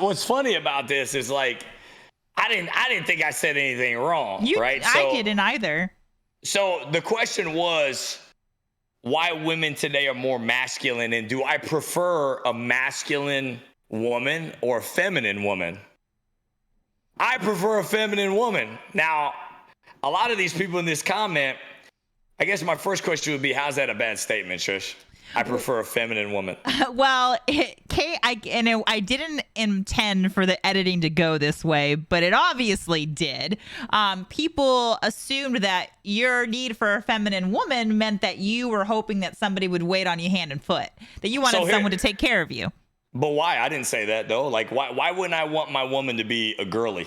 what's funny about this is like, I didn't think I said anything wrong, right? I didn't either. So the question was why women today are more masculine, and do I prefer a masculine woman or a feminine woman? I prefer a feminine woman. Now, a lot of these people in this comment, I guess my first question would be, how's that a bad statement, Trish? I prefer a feminine woman. Well, Kate, I didn't intend for the editing to go this way, but it obviously did. People assumed that your need for a feminine woman meant that you were hoping that somebody would wait on you hand and foot, that you wanted someone to take care of you. But why? I didn't say that, though. Like, why wouldn't I want my woman to be a girly?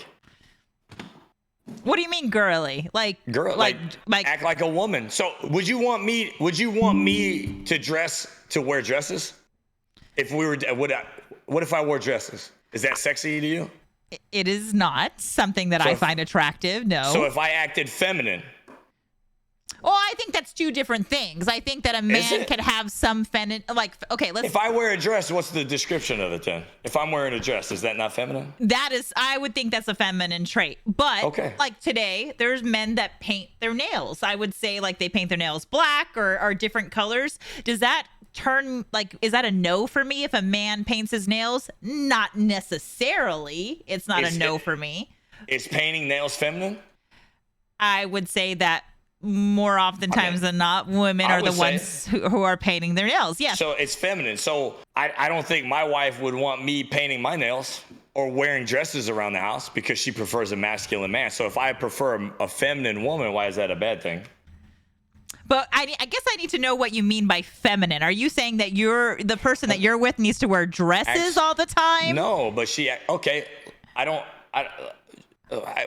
What do you mean girly? Like act like a woman. So would you want me to wear dresses? If we were, what if I wore dresses? Is that sexy to you? It is not something that I find attractive. No. So if I acted feminine. Oh, I think that's two different things. I think that a man could have some feminine, if I wear a dress, what's the description of it then? If I'm wearing a dress, is that not feminine? I would think that's a feminine trait. But like today, there's men that paint their nails. I would say like they paint their nails black or different colors. Does that is that a no for me if a man paints his nails? Not necessarily. It's not a no for me. Is painting nails feminine? I would say that more oftentimes than not, women are the ones who are painting their nails. Yeah. So it's feminine. So I don't think my wife would want me painting my nails or wearing dresses around the house because she prefers a masculine man. So if I prefer a feminine woman, why is that a bad thing? But I guess I need to know what you mean by feminine. Are you saying that the person that you're with needs to wear dresses all the time? No, but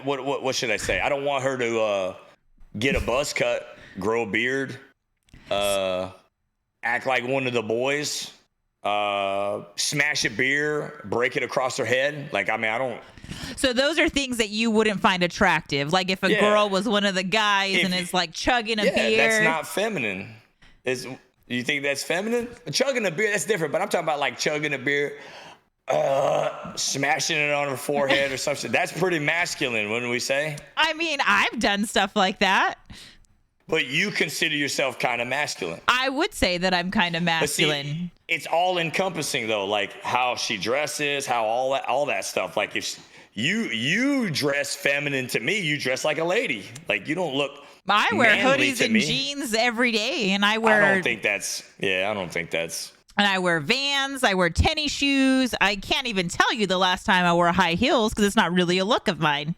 what should I say? I don't want her to get a buzz cut, grow a beard, act like one of the boys, smash a beer, break it across her head. Like, I mean, I don't. So those are things that you wouldn't find attractive. Like if a girl was one of the guys and is like chugging a beer. That's not feminine. You think that's feminine? Chugging a beer, that's different. But I'm talking about like chugging a beer, smashing it on her forehead or something. That's pretty masculine, wouldn't we say? I mean, I've done stuff like that. But you consider yourself kind of masculine. I would say that I'm kind of masculine. But see, it's all encompassing though, like how she dresses, how all that stuff. Like if you dress feminine to me, you dress like a lady. Like you don't look. I wear hoodies and jeans every day, and I don't think that's. And I wear Vans. I wear tennis shoes. I can't even tell you the last time I wore high heels because it's not really a look of mine.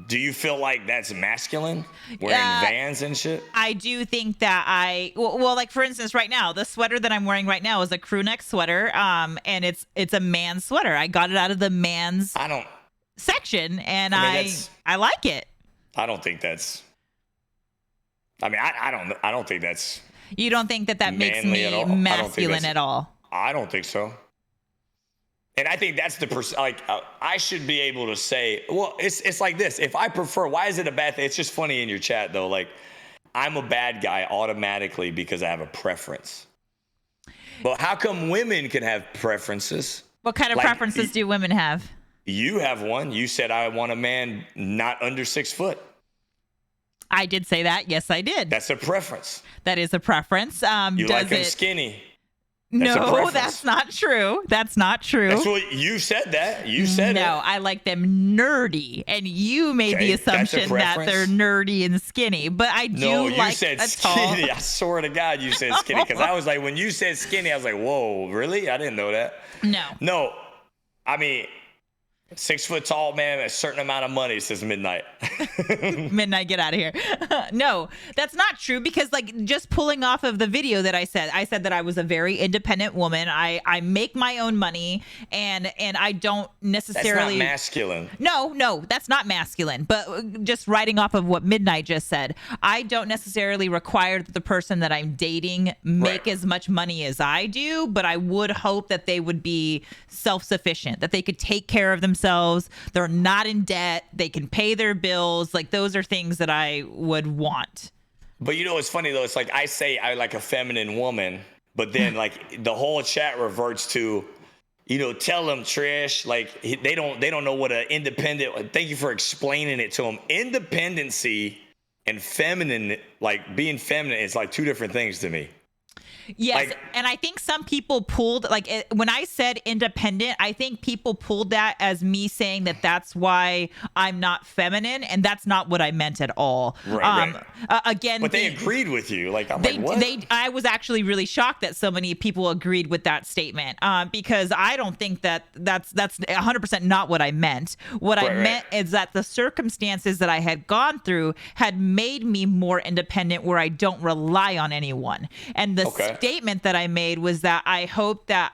Do you feel like that's masculine, wearing Vans and shit? I do think that well, like for instance, right now, the sweater that I'm wearing right now is a crew neck sweater, and it's a man's sweater. I got it out of the man's section, and I like it. I don't think that's. I mean, I don't think that's. You don't think that makes me masculine at all? I don't think so. And I think that's I should be able to say, well, it's like this. If I prefer, why is it a bad thing? It's just funny in your chat though. Like, I'm a bad guy automatically because I have a preference. But how come women can have preferences? What kind of preferences do women have? You have one. You said I want a man not under 6 foot. I did say that. Yes, I did. That's a preference. That is a preference. You like him skinny. No, that's not true. That's not true. That's what you said. That you said. No, I like them nerdy, and you made the assumption that they're nerdy and skinny. But I do like you said skinny. I swear to God, you said skinny because I was like, when you said skinny, I was like, whoa, really? I didn't know that. No. I mean, 6 foot tall man, a certain amount of money says midnight. Midnight, get out of here. No, that's not true because like just pulling off of the video that I said that I was a very independent woman. I make my own money and I don't necessarily. That's not masculine. No, that's not masculine. But just writing off of what Midnight just said, I don't necessarily require that the person that I'm dating make as much money as I do, but I would hope that they would be self-sufficient, that they could take care of themselves. They're not in debt. They can pay their bills. Like those are things that I would want. But you know, it's funny though. It's like I say I like a feminine woman, but then like the whole chat reverts to, tell them, Trish, like they don't know what an independent. Thank you for explaining it to them. Independency and feminine, like being feminine, is like two different things to me. Yes, Like, and I think some people pulled when I said independent, I think people pulled that as me saying that that's why I'm not feminine, and that's not what I meant at all. right. Again, But they agreed with you. Like, I'm like, what? I was actually really shocked that so many people agreed with that statement, because I don't think that's 100% not what I meant. What I meant is that the circumstances that I had gone through had made me more independent, where I don't rely on anyone. And the statement that I made was that I hope that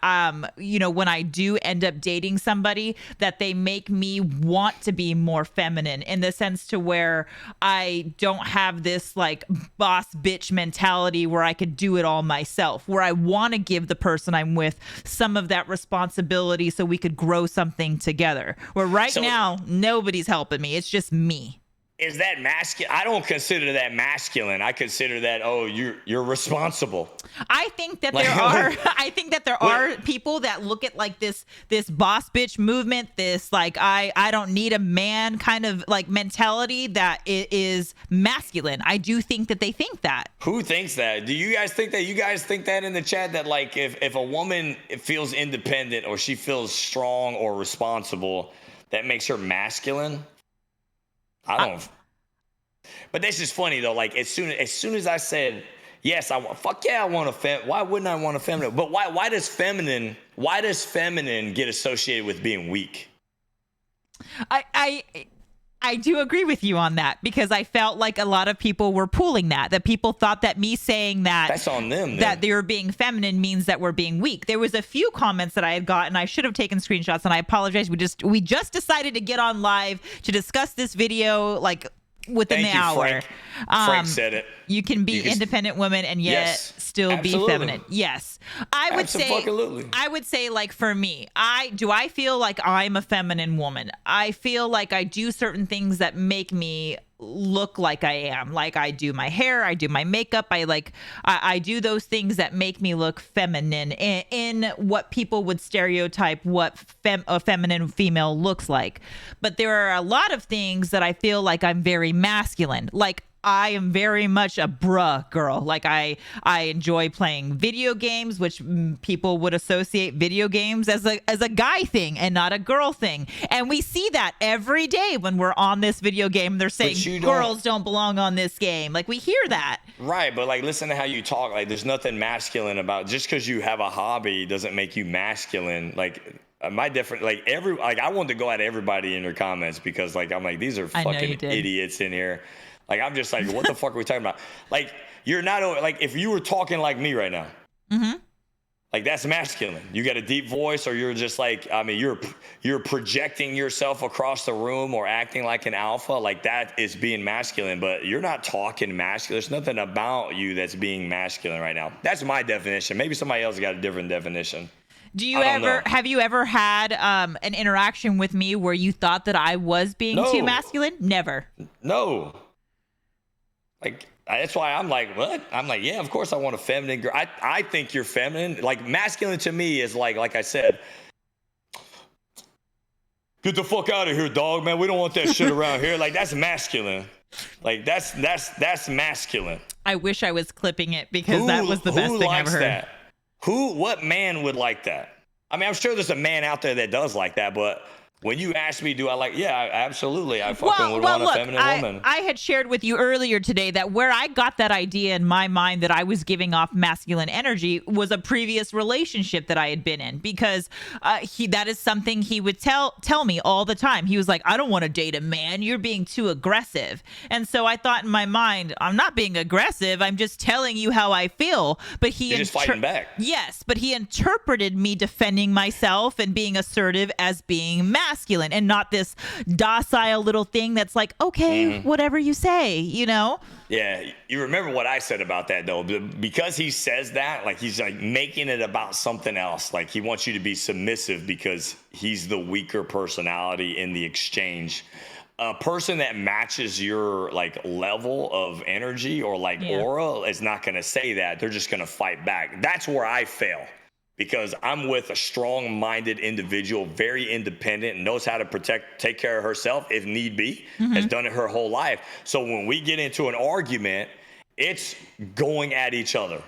when I do end up dating somebody, that they make me want to be more feminine, in the sense to where I don't have this like boss bitch mentality where I could do it all myself, where I want to give the person I'm with some of that responsibility so we could grow something together. Where now nobody's helping me. It's just me. Is that masculine? I don't consider that masculine. I consider that, you're responsible. I think that there are people that look at like this boss bitch movement, this like I don't need a man kind of like mentality, that it is masculine. I do think that they think that. Who thinks that? Do you guys think that? You guys think that in the chat, that like if a woman feels independent or she feels strong or responsible, that makes her masculine? I don't. But that's just funny though. Like as soon as I said yes, I want a why wouldn't I want a feminine? But why does feminine get associated with being weak? I do agree with you on that, because I felt like a lot of people were pulling that people thought that me saying that's on them, that they're being feminine means that we're being weak. There was a few comments that I had gotten. I should have taken screenshots, and I apologize. We just decided to get on live to discuss this video like within the hour. Frank said it. You can be independent women and yet still be feminine. Yes. I would say like for me, I feel like I'm a feminine woman. I feel like I do certain things that make me look like I am. Like I do my hair, I do my makeup, I do those things that make me look feminine in what people would stereotype what a feminine female looks like. But there are a lot of things that I feel like I'm very masculine. Like I am very much a bruh girl. Like I enjoy playing video games, which people would associate video games as a guy thing and not a girl thing. And we see that every day when we're on this video game. They're saying girls don't belong on this game. Like we hear that. Right, but like listen to how you talk. Like there's nothing masculine about just because you have a hobby doesn't make you masculine. Like my different I wanted to go at everybody in your comments because like I'm like these are fucking idiots in here. Like, I'm just like, what the fuck are we talking about? Like, you're not, like, if you were talking like me right now, like, that's masculine. You got a deep voice, or you're just like, I mean, you're projecting yourself across the room or acting like an alpha. Like, that is being masculine, but you're not talking masculine. There's nothing about you that's being masculine right now. That's my definition. Maybe somebody else got a different definition. Have you ever had an interaction with me where you thought that I was being too masculine? Never. No. Like, that's why I'm like, what? I'm like, yeah, of course I want a feminine girl. I think you're feminine. Like, masculine to me is like I said, get the fuck out of here, dog, man. We don't want that shit around here. Like, that's masculine. Like, that's masculine. I wish I was clipping it because that was the best thing I've heard. That? What man would like that? I mean, I'm sure there's a man out there that does like that, but when you ask me, do I like? Yeah, absolutely. I fucking would want a feminine woman. I had shared with you earlier today that where I got that idea in my mind that I was giving off masculine energy was a previous relationship that I had been in, because that is something he would tell me all the time. He was like, I don't want to date a man. You're being too aggressive. And so I thought in my mind, I'm not being aggressive. I'm just telling you how I feel. But You're just fighting back. Yes, but he interpreted me defending myself and being assertive as being masculine and not this docile little thing that's like, okay, whatever you say, you know? Yeah, you remember what I said about that, though, because he says that, like he's like making it about something else. Like he wants you to be submissive because he's the weaker personality in the exchange. A person that matches your like level of energy or like aura is not going to say that. They're just going to fight back. That's where I fail. because I'm with a strong-minded individual, very independent, knows how to take care of herself if need be, has done it her whole life. So when we get into an argument, it's going at each other.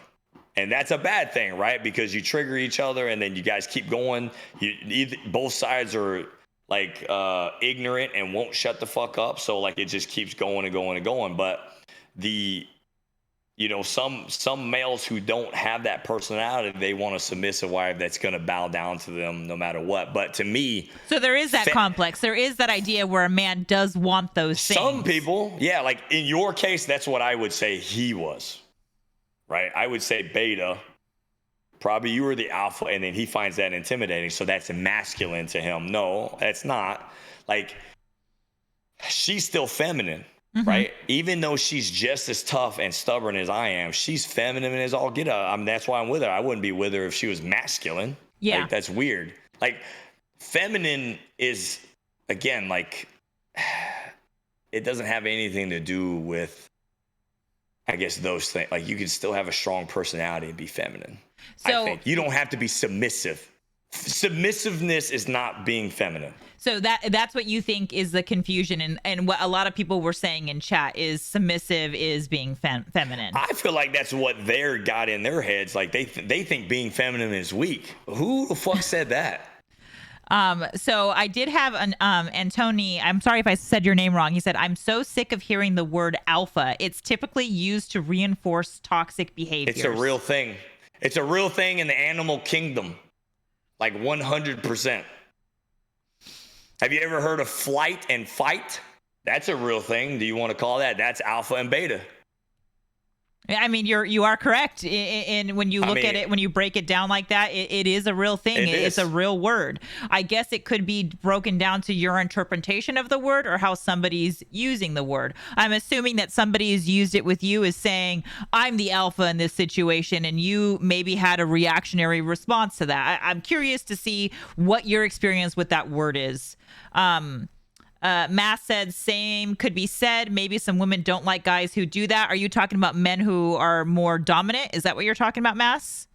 And that's a bad thing, right? Because you trigger each other and then you guys keep going. Both sides are like ignorant and won't shut the fuck up. So like it just keeps going and going and going. But some males who don't have that personality, they want a submissive wife that's going to bow down to them no matter what. But to me, so there is that complex. There is that idea where a man does want those things. Some people, yeah, like in your case, that's what I would say he was, right? I would say beta. Probably you were the alpha, and then he finds that intimidating. So that's masculine to him. No, that's not. Like, she's still feminine. Right? Even though she's just as tough and stubborn as I am, she's feminine as all get up. I mean, that's why I'm with her. I wouldn't be with her if she was masculine. Yeah. Like, that's weird. Like, feminine is, again, like, it doesn't have anything to do with, I guess, those things. Like, you can still have a strong personality and be feminine. So, I think you don't have to be submissive. Submissiveness is not being feminine. So that's what you think is the confusion, and what a lot of people were saying in chat is submissive is being feminine. I feel like that's what they're got in their heads. Like they think being feminine is weak. Who the fuck said that? So I did have an Antoni. I'm sorry if I said your name wrong. He said, "I'm so sick of hearing the word alpha. It's typically used to reinforce toxic behaviors." It's a real thing. It's a real thing in the animal kingdom. Like 100%. Have you ever heard of flight and fight? That's a real thing. Do you want to call that? That's alpha and beta. I mean, you are correct. And when you look at it, when you break it down like that, it is a real thing. It's a real word. I guess it could be broken down to your interpretation of the word or how somebody's using the word. I'm assuming that somebody has used it with you as saying, I'm the alpha in this situation, and you maybe had a reactionary response to that. I'm curious to see what your experience with that word is. Mass said same could be said. Maybe some women don't like guys who do that. Are you talking about men who are more dominant? Is that what you're talking about, Mass?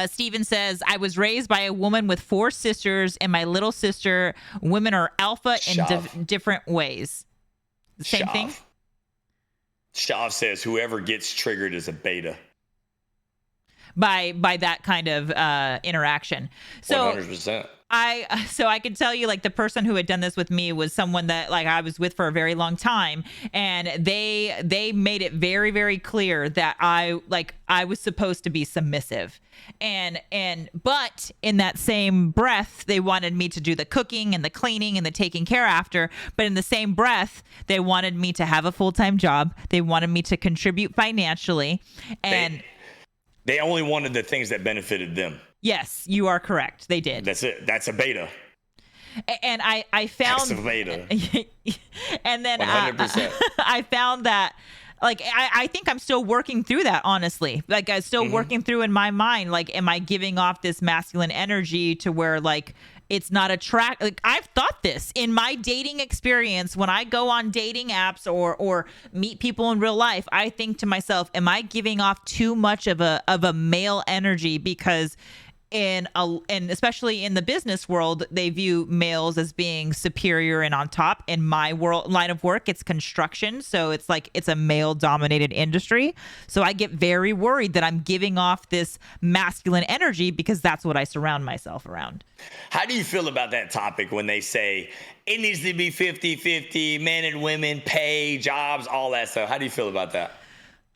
Steven says, I was raised by a woman with 4 sisters and my little sister. Women are alpha in different ways. The same thing? Shav says whoever gets triggered is a beta. By that kind of interaction. So 100%. I could tell you, like, the person who had done this with me was someone that, like, I was with for a very long time, and they made it very, very clear that I was supposed to be submissive, but in that same breath they wanted me to do the cooking and the cleaning and the taking care after. But in the same breath they wanted me to have a full-time job. They wanted me to contribute financially, and they only wanted the things that benefited them. Yes, you are correct. They did. That's it. That's a beta. And I found... That's a beta. And then 100%. I found that, like, I think I'm still working through that, honestly. Like, I'm still working through in my mind, like, am I giving off this masculine energy to where, like, it's not like, I've thought this in my dating experience. When I go on dating apps or meet people in real life, I think to myself, am I giving off too much of a male energy? Because and especially in the business world, they view males as being superior and on top. In my line of work, it's construction, so it's like it's a male dominated industry. So I get very worried that I'm giving off this masculine energy because that's what I surround myself around. How do you feel about that topic when they say it needs to be 50-50, men and women, pay, jobs, all that stuff? How do you feel about that?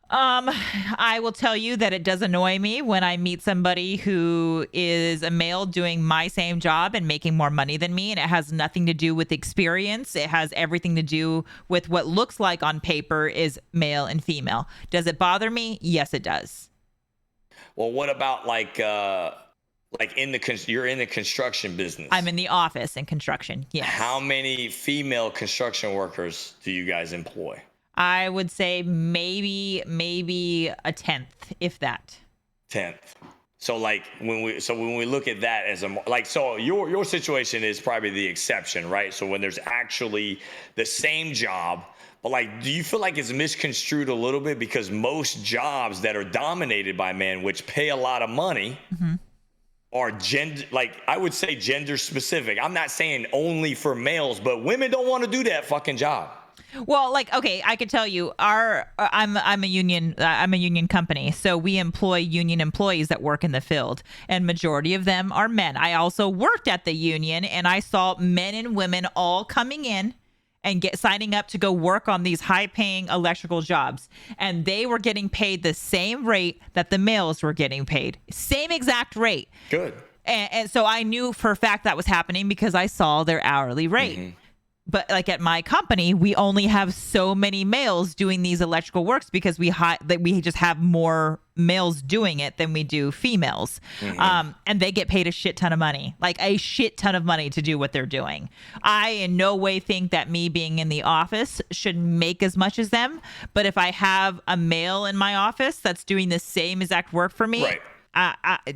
I will tell you that it does annoy me when I meet somebody who is a male doing my same job and making more money than me, and it has nothing to do with experience. It has everything to do with what looks like on paper is male and female. Does it bother me? Yes, it does. Well, what about you're in the construction business? I'm in the office in construction. Yes. How many female construction workers do you guys employ? I would say maybe a 10th, if that. 10th. So like when we look at that as so your situation is probably the exception, right? So when there's actually the same job, but like, do you feel like it's misconstrued a little bit because most jobs that are dominated by men, which pay a lot of money, are I would say gender specific. I'm not saying only for males, but women don't want to do that fucking job. Well, like, okay, I could tell you, I'm a union company, so we employ union employees that work in the field, and majority of them are men. I also worked at the union, and I saw men and women all coming in and signing up to go work on these high-paying electrical jobs, and they were getting paid the same rate that the males were getting paid, same exact rate. Good. And so I knew for a fact that was happening because I saw their hourly rate. But like at my company, we only have so many males doing these electrical works because we just have more males doing it than we do females. And they get paid a shit ton of money, like a shit ton of money to do what they're doing. I in no way think that me being in the office should make as much as them. But if I have a male in my office that's doing the same exact work for me, right.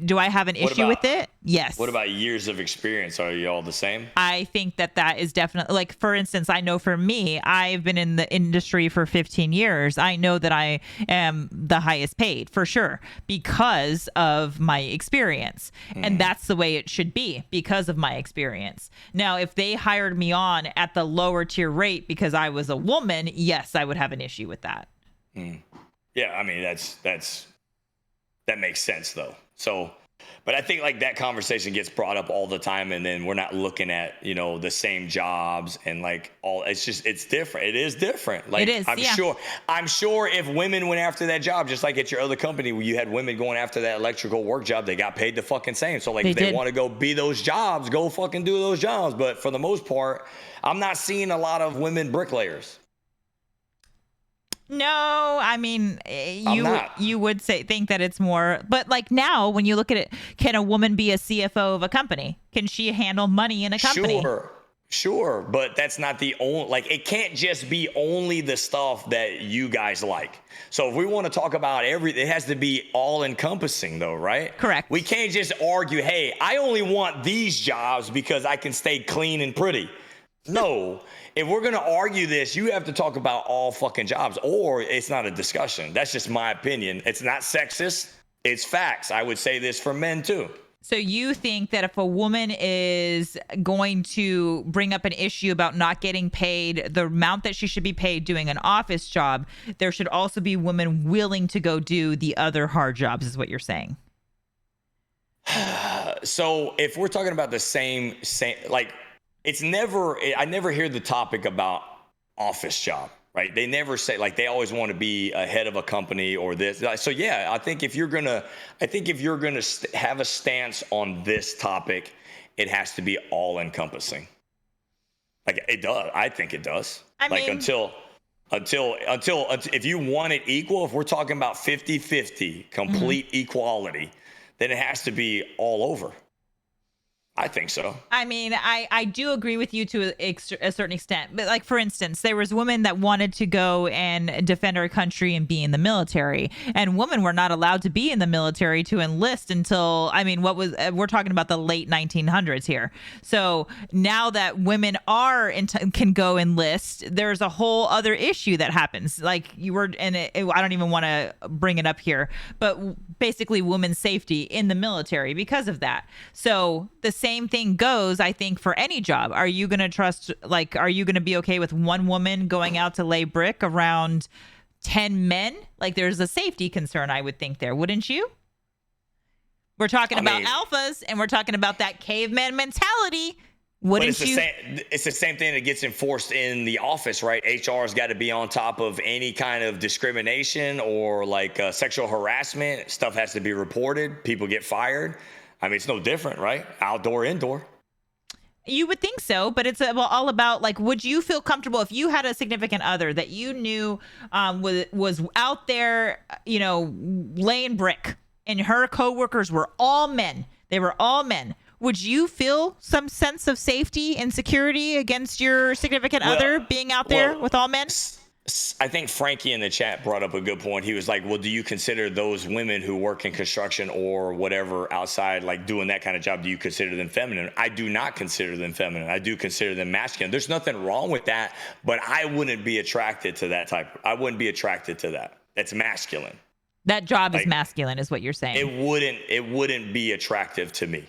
Do I have an issue with it? Yes. What about years of experience? Are you all the same? I think that is definitely, like, for instance, I know for me, I've been in the industry for 15 years. I know that I am the highest paid for sure because of my experience. And that's the way it should be because of my experience. Now, if they hired me on at the lower tier rate because I was a woman, yes, I would have an issue with that. Yeah, I mean, that makes sense though. So, but I think like that conversation gets brought up all the time, and then we're not looking at, the same jobs and like it's different. It is different. Like, it is. I'm sure if women went after that job, just like at your other company where you had women going after that electrical work job, they got paid the fucking same. So like, if they want to go be those jobs, go fucking do those jobs. But for the most part, I'm not seeing a lot of women bricklayers. No, I mean, you would think that it's more, but like now when you look at it, can a woman be a CFO of a company? Can she handle money in a company? Sure, but that's not the only, like, it can't just be only the stuff that you guys like. So if we want to talk about it has to be all encompassing though, right? Correct. We can't just argue, hey, I only want these jobs because I can stay clean and pretty. No. If we're going to argue this, you have to talk about all fucking jobs, or it's not a discussion. That's just my opinion. It's not sexist. It's facts. I would say this for men too. So you think that if a woman is going to bring up an issue about not getting paid the amount that she should be paid doing an office job, there should also be women willing to go do the other hard jobs, is what you're saying? So if we're talking about the same, like, I never hear the topic about office job, right? They never say, like, they always want to be a head of a company or this. So yeah, I think if you're gonna have a stance on this topic, it has to be all encompassing. Like, it does. I think it does. Until if you want it equal, if we're talking about 50-50 complete equality, then it has to be all over. I think so. I mean, I do agree with you to a certain extent. But like, for instance, there was women that wanted to go and defend our country and be in the military. And women were not allowed to be in the military to enlist until, we're talking about the late 1900s here. So now that women can go enlist, there's a whole other issue that happens. Like I don't even want to bring it up here, but basically women's safety in the military because of that. So the same thing goes, I think, for any job. Are you going to be okay with one woman going out to lay brick around 10 men? Like, there's a safety concern, I would think there, wouldn't you? We're talking about alphas, and we're talking about that caveman mentality. Wouldn't you? It's the same thing that gets enforced in the office, right? HR's got to be on top of any kind of discrimination or like sexual harassment. Stuff has to be reported. People get fired. I mean, it's no different, right? Outdoor, indoor. You would think so, but it's all about, like, would you feel comfortable if you had a significant other that you knew was out there, laying brick, and her coworkers were all men? They were all men. Would you feel some sense of safety and security against your significant other being out there with all men? I think Frankie in the chat brought up a good point. He was like, well, do you consider those women who work in construction or whatever outside, like doing that kind of job, do you consider them feminine? I do not consider them feminine. I do consider them masculine. There's nothing wrong with that, but I wouldn't be attracted to that type. I wouldn't be attracted to that. That's masculine. That job Like, is masculine, is what you're saying. It wouldn't be attractive to me.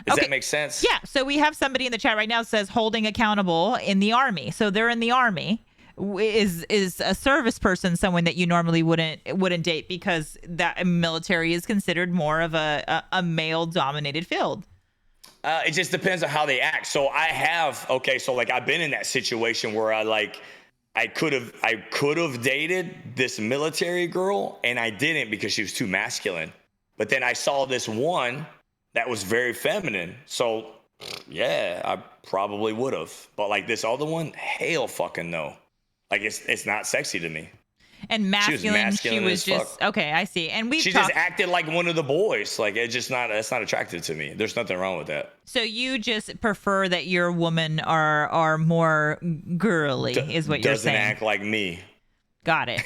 Does that make sense? Yeah. So we have somebody in the chat right now that says holding accountable in the Army. So they're in the Army. Is a service person someone that you normally wouldn't date because that military is considered more of a male dominated field? It just depends on how they act. So I've been in that situation where I could have dated this military girl and I didn't because she was too masculine. But then I saw this one that was very feminine. So yeah, I probably would have. But like this other one, hell fucking no. Like it's not sexy to me. And masculine, she was just fuck. Okay, I see. And she just acted like one of the boys. Like that's not attractive to me. There's nothing wrong with that. So you just prefer that your women are more girly, is what you're saying. Doesn't act like me. Got it.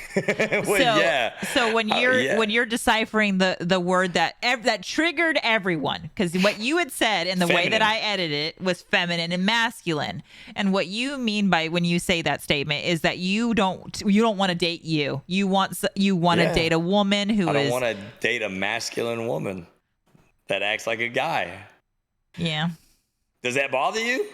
Well, yeah. So when you're deciphering the word that triggered everyone, because what you had said and the way that I edited it was feminine and masculine, and what you mean by when you say that statement is that you don't want to date you. You want to date a woman who is. I don't want to date a masculine woman that acts like a guy. Yeah. Does that bother you?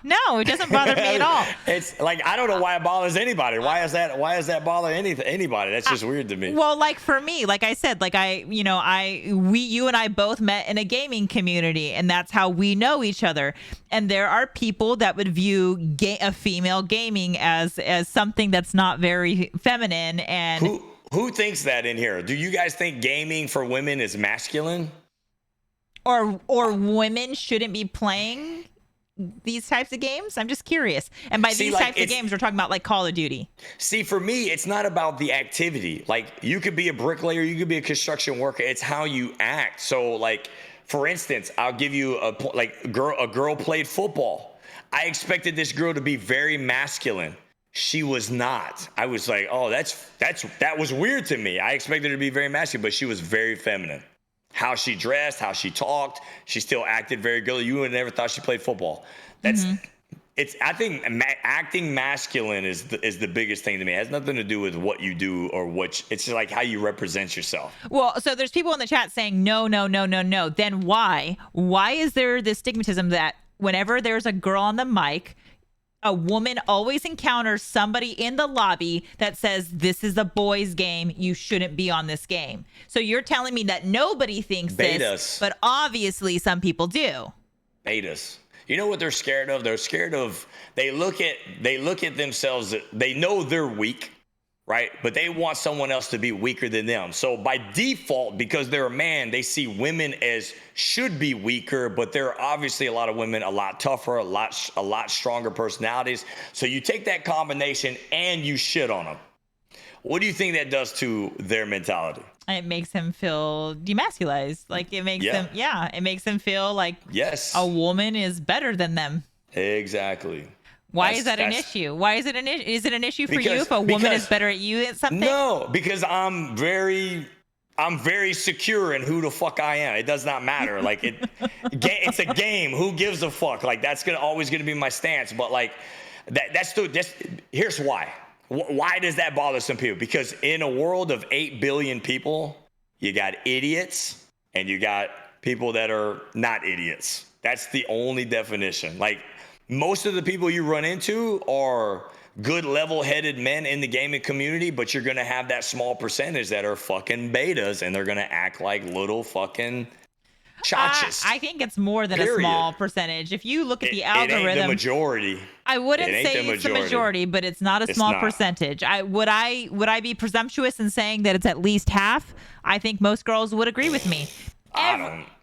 No, it doesn't bother me at all. It's like, I don't know why it bothers anybody. Why is that bother anybody? That's just weird to me. Well, like for me, like I said, like you and I both met in a gaming community, and that's how we know each other. And there are people that would view a female gaming as something that's not very feminine. And who thinks that in here? Do you guys think gaming for women is masculine? Or women shouldn't be playing these types of games? I'm just curious. And by these types of games, we're talking about like Call of Duty. See, for me, it's not about the activity. Like, you could be a bricklayer, you could be a construction worker. It's how you act. So, like, for instance, I'll give you a girl played football. I expected this girl to be very masculine. She was not. I was like, oh, that was weird to me. I expected her to be very masculine, but she was very feminine. How she dressed, how she talked, she still acted very girly. You would have never thought she played football. I think acting masculine is the biggest thing to me. It has nothing to do with what you do or it's just like how you represent yourself. Well, so there's people in the chat saying no. Then why? Why is there this stigmatism that whenever there's a girl on the mic, a woman always encounters somebody in the lobby that says, this is a boys' game, you shouldn't be on this game? So you're telling me that nobody thinks this, but obviously some people do. Betas. You know what they're scared of? They're scared of, they look at themselves, they know they're weak, right? But they want someone else to be weaker than them. So by default, because they're a man, they see women as should be weaker, but there are obviously a lot of women a lot tougher, a lot stronger personalities. So you take that combination and you shit on them. What do you think that does to their mentality? It makes him feel demasculized. Like it makes it makes them feel like a woman is better than them. Exactly. Why is that an issue? Why is it is it an issue for you if a woman is better at you at something? No, because I'm very secure in who the fuck I am. It does not matter. Like it's a game. Who gives a fuck? Like that's always gonna be my stance. But like here's why. Why does that bother some people? Because in a world of 8 billion people, you got idiots and you got people that are not idiots. That's the only definition. Like, most of the people you run into are good level-headed men in the gaming community, but you're going to have that small percentage that are fucking betas and they're going to act like little fucking chachas. I think it's more than a small percentage. If you look at the algorithm, it ain't the majority. I wouldn't say it's the majority, but it's not a small percentage. Would I be presumptuous in saying that it's at least half? I think most girls would agree with me.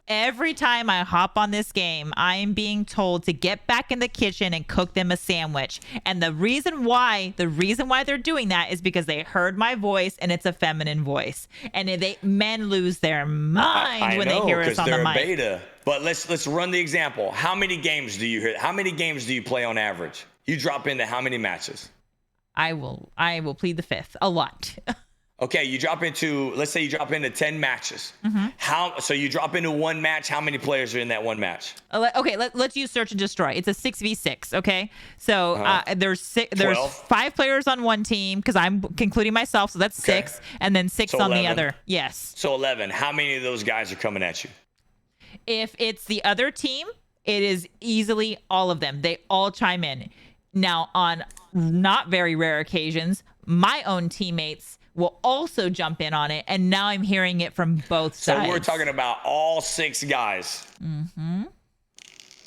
Every time I hop on this game, I am being told to get back in the kitchen and cook them a sandwich. And the reason why they're doing that is because they heard my voice and it's a feminine voice. And men lose their mind when they hear us on the mic. Beta. But let's run the example. How many games do you hear? How many games do you play on average? You drop into how many matches? I will plead the fifth a lot. Okay, let's say you drop into 10 matches. So you drop into one match, how many players are in that one match? Okay, let's use search and destroy. It's a 6v6, okay? So there's 12. 5 players on one team because I'm including myself, so that's 6, and then 6 So on 11. the other. Yes. So 11. How many of those guys are coming at you? If it's the other team, it is easily all of them. They all chime in. Now, on not very rare occasions, my own teammates will also jump in on it, and now I'm hearing it from both sides. So we're talking about all 6 guys.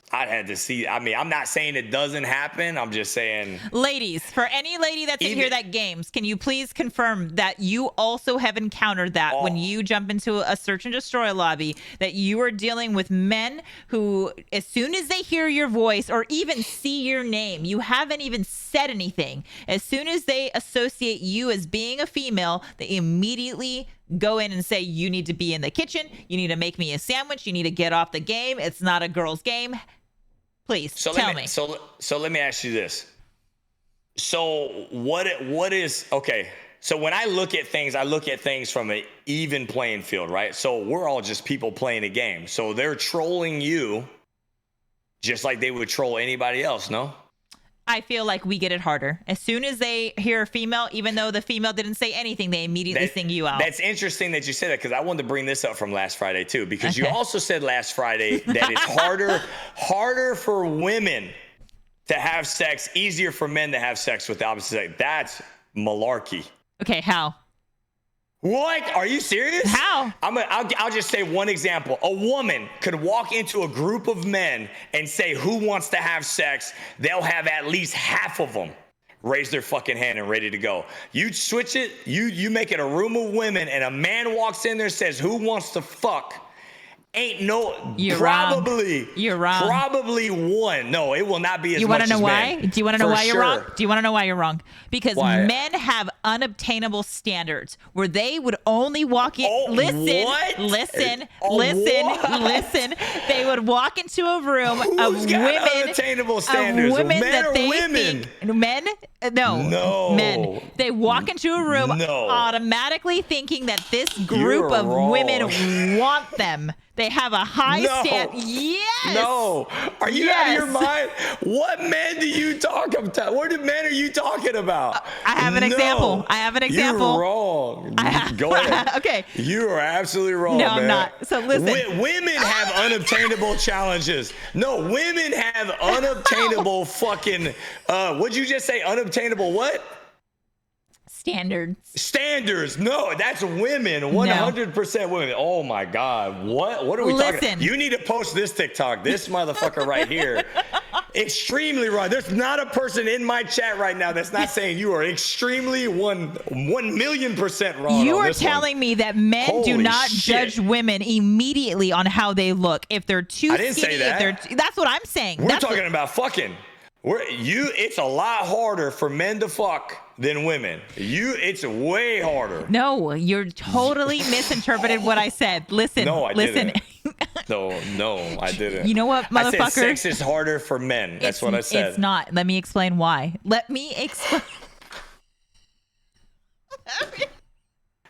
I'd had to see. I mean, I'm not saying it doesn't happen. I'm just saying. Ladies, for any lady that's in here that games, can you please confirm that you also have encountered that when you jump into a search and destroy lobby, that you are dealing with men who, as soon as they hear your voice or even see your name, you haven't even said anything. As soon as they associate you as being a female, they immediately go in and say, you need to be in the kitchen. You need to make me a sandwich. You need to get off the game. It's not a girl's game. Please tell me. So let me ask you this. So what is, okay. So when I look at things from an even playing field, right? So we're all just people playing a game. So they're trolling you just like they would troll anybody else, no? I feel like we get it harder. As soon as they hear a female, even though the female didn't say anything, they immediately sing you out. That's interesting that you said that, because I wanted to bring this up from last Friday too, because you also said last Friday that it's harder for women to have sex, easier for men to have sex with the opposite sex. That's malarkey. Okay, how? What? Are you serious? How? I'll just say one example. A woman could walk into a group of men and say, who wants to have sex? They'll have at least half of them raise their fucking hand and ready to go. You switch it, you make it a room of women, and a man walks in there and says, who wants to fuck? Ain't no, You're probably, wrong. You're wrong. Probably one. No, it will not be as much as men. You want to know why? Do you want to know why you're wrong? Sure. Do you want to know why you're wrong? Because men have unobtainable standards where they would only walk in. Listen. They would walk into a room Who's of got women. unattainable standards? Of women Men that or they women? think men. No, men. They walk into a room automatically thinking that this group of women want them. They have a high stand. Yes. No. Are you out of your mind? What men do you talk about? What men are you talking about? I have an example. You're wrong. Go ahead. Okay. You are absolutely wrong. No, man. I'm not. So listen. Women have unobtainable challenges. No, women have unobtainable fucking. What'd you just say? Unobtainable what? Standards. No, that's women. 100% women. Oh my God. What are we talking? You need to post this TikTok. This motherfucker right here. Extremely wrong. There's not a person in my chat right now that's not saying you are extremely 1,000,000% wrong. You are telling me that men do not judge women immediately on how they look. If they're too I didn't skinny, say that. That's what I'm saying. We're talking about fucking. It's a lot harder for men to fuck than women. It's way harder. No, you're totally misinterpreted what I said. Listen. No, I didn't. No, I didn't. You know what, motherfucker? I said sex is harder for men. That's what I said. It's not. Let me explain why.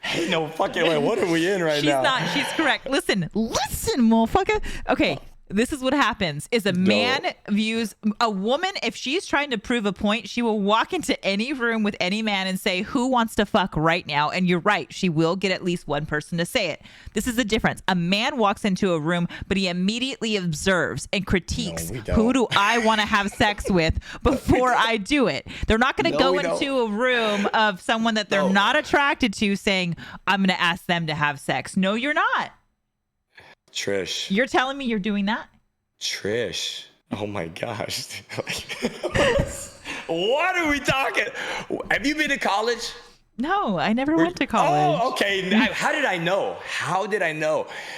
Hey, no fucking way. What are we in right now? She's not. She's correct. Listen, motherfucker. Okay. This is what happens is a man views a woman. If she's trying to prove a point, she will walk into any room with any man and say, who wants to fuck right now? And you're right. She will get at least one person to say it. This is the difference. A man walks into a room, but he immediately observes and critiques, who do I want to have sex with before I do it? They're not going to go into a room of someone that they're not attracted to saying, I'm going to ask them to have sex. No, you're not. Trish. You're telling me you're doing that? Trish. Oh my gosh. What are we talking? Have you been to college? No, I never went to college. Oh, okay. How did I know?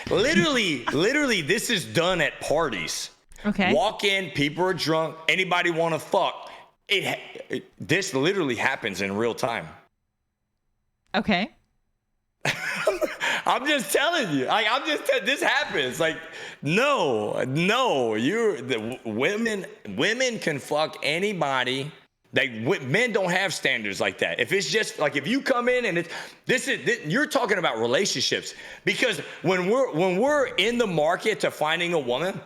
Literally, this is done at parties. Okay. Walk in, people are drunk. Anybody want to fuck? This literally happens in real time. Okay. I'm just telling you. This happens. Like, no. Women can fuck anybody Men don't have standards like that. If it's just like if you come in and you're talking about relationships, because when we're in the market to finding a woman,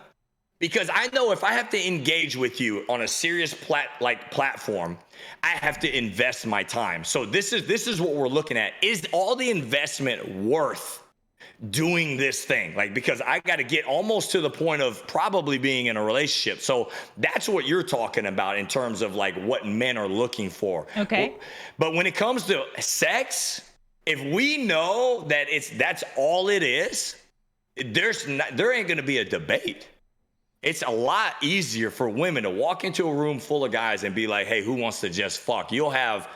because I know if I have to engage with you on a serious platform, I have to invest my time. So this is what we're looking at. Is all the investment worth doing this thing? Like, because I got to get almost to the point of probably being in a relationship. So that's what you're talking about in terms of like what men are looking for. Okay. But when it comes to sex, if we know that that's all it is, there ain't going to be a debate. It's a lot easier for women to walk into a room full of guys and be like, hey, who wants to just fuck? You'll have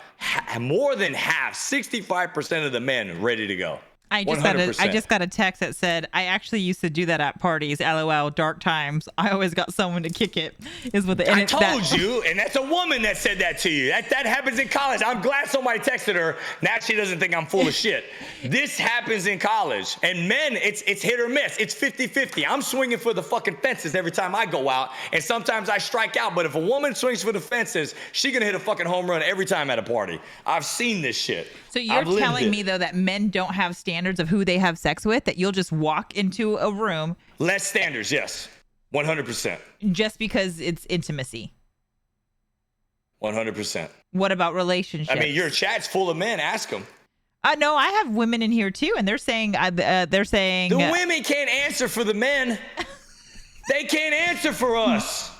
more than half, 65% of the men ready to go. I just got a text that said, I actually used to do that at parties. LOL, dark times. I always got someone to kick it. Is what I told you, and that's a woman that said that to you. That happens in college. I'm glad somebody texted her. Now she doesn't think I'm full of shit. This happens in college. And men, it's hit or miss. It's 50-50. I'm swinging for the fucking fences every time I go out, and sometimes I strike out. But if a woman swings for the fences, she gonna hit a fucking home run every time at a party. I've seen this shit. So you're telling me, though, that men don't have standards of who they have sex with, that you'll just walk into a room. Less standards, yes. 100%. Just because it's intimacy. 100%. What about relationships? I mean, your chat's full of men. Ask them. No, I have women in here too, and they're saying the women can't answer for the men. They can't answer for us.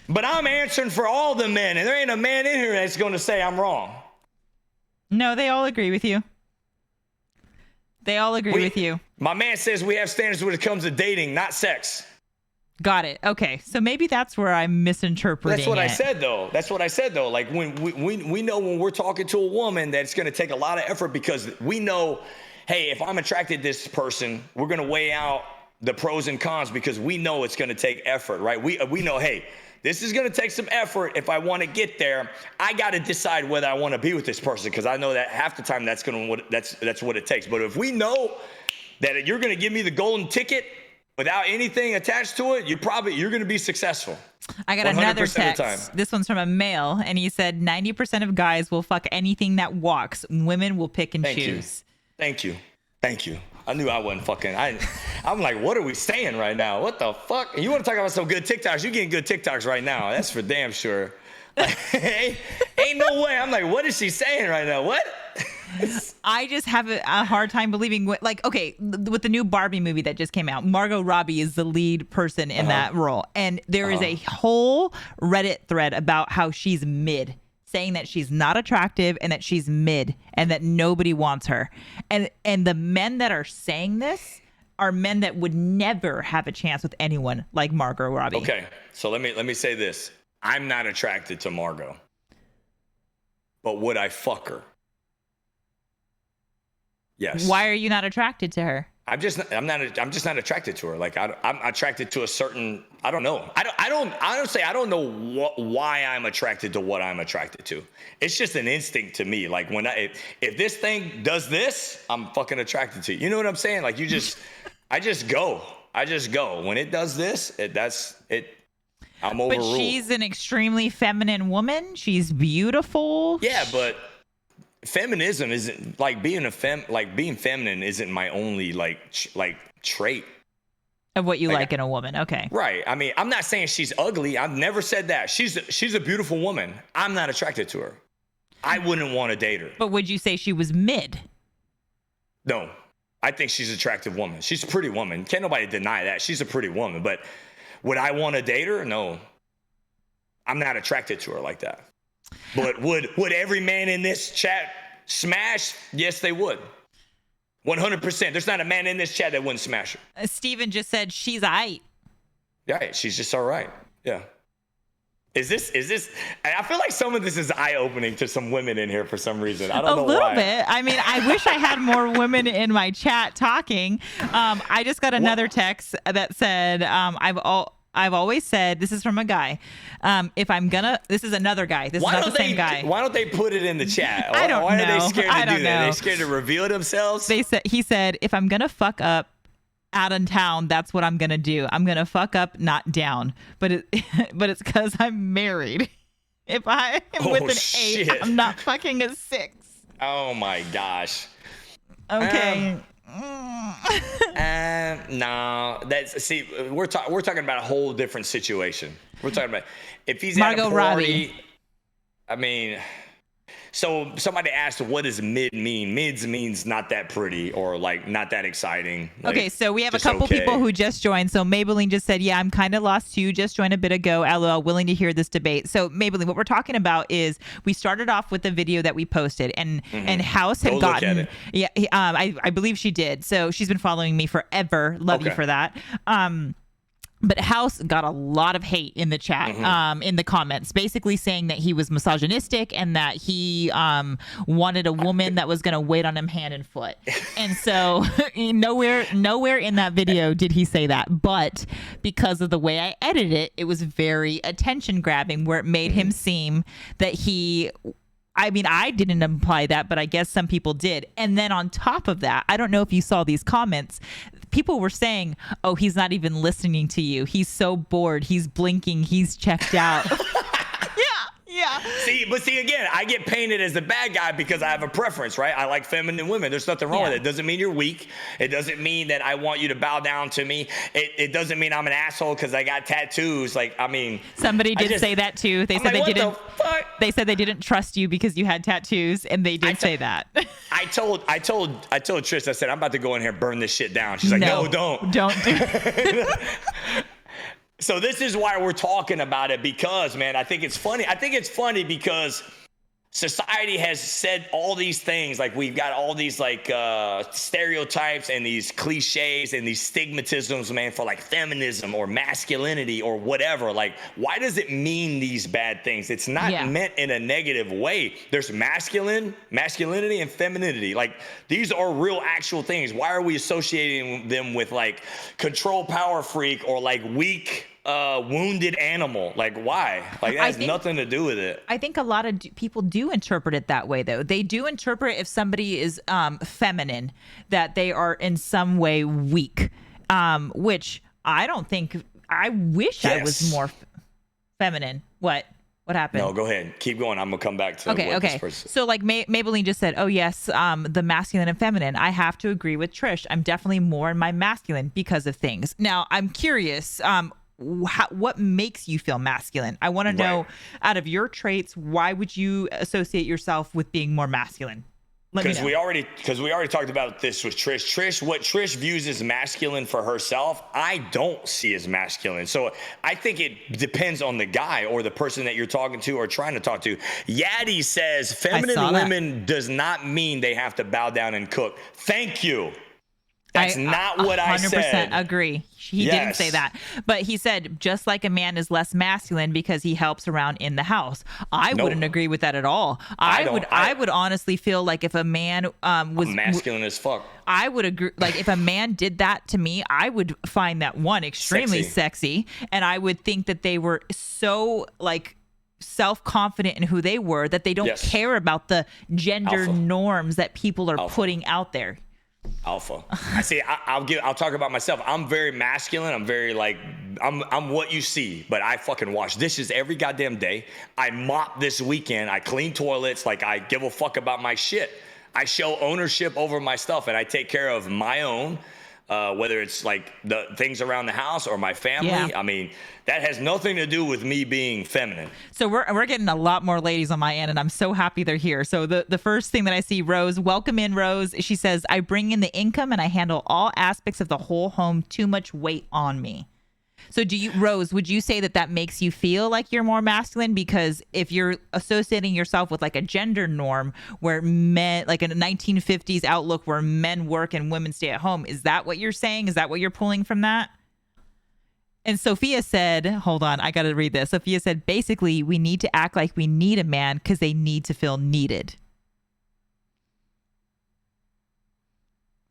But I'm answering for all the men, and there ain't a man in here that's going to say I'm wrong. No, they all agree with you. They all agree with you. My man says we have standards when it comes to dating, not sex. Got it. Okay, so maybe that's where I'm misinterpreting. That's what I said, though. That's what I said, though. Like when we know when we're talking to a woman that it's going to take a lot of effort, because we know, hey, if I'm attracted to this person, we're going to weigh out the pros and cons, because we know it's going to take effort, right? We know, hey, this is going to take some effort. If I want to get there, I got to decide whether I want to be with this person, because I know that half the time that's what it takes. But if we know that you're going to give me the golden ticket without anything attached to it, you're going to be successful. I got another text. This one's from a male, and he said 90% of guys will fuck anything that walks. Women will pick and choose. Thank you. I knew I wasn't fucking. I'm like, what are we saying right now? What the fuck? And you want to talk about some good TikToks? You're getting good TikToks right now. That's for damn sure. Like, ain't no way. I'm like, what is she saying right now? What? I just have a hard time believing okay, with the new Barbie movie that just came out, Margot Robbie is the lead person in that role. And there is a whole Reddit thread about how she's mid, saying that she's not attractive and that she's mid and that nobody wants her. And the men that are saying this are men that would never have a chance with anyone like Margot Robbie. Okay, so let me say this. I'm not attracted to Margot, but would I fuck her? Yes. Why are you not attracted to her? I'm just not attracted to her. Like I'm attracted to a certain, I don't know. Honestly, I don't know why I'm attracted to what I'm attracted to. It's just an instinct to me. Like if this thing does this, I'm fucking attracted to it. You know what I'm saying? Like I just go. When it does this, I'm overruled. But she's an extremely feminine woman. She's beautiful. Yeah, but feminism isn't like being feminine isn't my only trait of what you like in a woman. Okay. Right. I mean, I'm not saying she's ugly. I've never said that. She's a beautiful woman. I'm not attracted to her. I wouldn't want to date her. But would you say she was mid? No. I think she's an attractive woman. She's a pretty woman. Can't nobody deny that. She's a pretty woman. But would I want to date her? No. I'm not attracted to her like that. But would every man in this chat smash? Yes, they would. 100%. There's not a man in this chat that wouldn't smash her. Steven just said she's aight. Yeah, she's just all right. Yeah. Is this? I feel like some of this is eye-opening to some women in here for some reason. I don't know why. A little bit. I mean, I wish I had more women in my chat talking. I just got another text that said, I've always said, this is from a guy, this is another guy. This is not the same guy. Why don't they put it in the chat? I don't know. Why are they scared to do that? Are they scared to reveal themselves? He said, if I'm going to fuck up out in town, that's what I'm going to do. I'm going to fuck up, not down. But it's because I'm married. If I am with an 8, shit. I'm not fucking a 6. Oh my gosh. Okay. No, we're talking about a whole different situation. We're talking about if he's Margot at a party. Robbie. I mean, so somebody asked, what does mid mean? Mids means not that pretty or like not that exciting. Like, Okay, so we have a just couple okay. people who just joined. So Maybelline just said, yeah, I'm kind of lost too. Just joined a bit ago. LOL, willing to hear this debate. So Maybelline, what we're talking about is we started off with the video that we posted and House had Go look at gotten, it. yeah, I believe she did. So she's been following me forever. Love you Okay. for that. But House got a lot of hate in the chat, in the comments, basically saying that he was misogynistic and that he wanted a woman that was going to wait on him hand and foot. And so nowhere in that video did he say that. But because of the way I edited it, it was very attention grabbing, where it made him seem that he... I mean, I didn't imply that, but I guess some people did. And then on top of that, I don't know if you saw these comments. People were saying, oh, he's not even listening to you. He's so bored. He's blinking. He's checked out. Yeah. See, again, I get painted as the bad guy because I have a preference, right? I like feminine women. There's nothing wrong with it. It doesn't mean you're weak. It doesn't mean that I want you to bow down to me. It doesn't mean I'm an asshole because I got tattoos. Like, I mean, somebody did say that too. They said like, they didn't. They said they didn't trust you because you had tattoos, and they did say that. I told Trish, I said, I'm about to go in here and burn this shit down. She's like, no, don't do it. So this is why we're talking about it, because, man, I think it's funny. I think it's funny because society has said all these things. Like, we've got all these like stereotypes and these cliches and these stigmatisms, man, for like feminism or masculinity or whatever. Like, why does it mean these bad things? It's not meant in a negative way. There's masculinity and femininity. Like, these are real actual things. Why are we associating them with like control power freak or like weak wounded animal? Like, why? Like, that has nothing to do with it. I think a lot of people do interpret it that way, though. They do interpret if somebody is feminine, that they are in some way weak, which I don't think. I wish I was more feminine. What happened? No, go ahead. Keep going. I'm going to come back to Okay. So like Maybelline just said, oh, yes, the masculine and feminine. I have to agree with Trish. I'm definitely more in my masculine because of things. Now, I'm curious. What makes you feel masculine? I want to know, out of your traits, why would you associate yourself with being more masculine? Because we already talked about this with Trish. What Trish views as masculine for herself, I don't see as masculine. So I think it depends on the guy or the person that you're talking to or trying to talk to. Yaddy says feminine women does not mean they have to bow down and cook. Thank you. That's not what I said. 100% agree. He didn't say that. But he said, just like a man is less masculine because he helps around in the house. I wouldn't agree with that at all. I would honestly feel like if a man was masculine as fuck, I would agree. Like, if a man did that to me, I would find that one extremely sexy. And I would think that they were so like self-confident in who they were that they don't care about the gender norms that people are putting out there. Alpha. I'll talk about myself. I'm very masculine. I'm very like, I'm what you see, but I fucking wash dishes every goddamn day. I mop this weekend. I clean toilets. Like, I give a fuck about my shit. I show ownership over my stuff, and I take care of my own, whether it's like the things around the house or my family. I mean, that has nothing to do with me being feminine. So we're getting a lot more ladies on my end, and I'm so happy they're here. So the first thing that I see, Rose, welcome in, Rose. She says, I bring in the income and I handle all aspects of the whole home. Too much weight on me. So Rose, would you say that makes you feel like you're more masculine? Because if you're associating yourself with like a gender norm where men, like in a 1950s outlook where men work and women stay at home, is that what you're saying? Is that what you're pulling from that? And Sophia said, hold on, I got to read this. Sophia said, basically, we need to act like we need a man because they need to feel needed.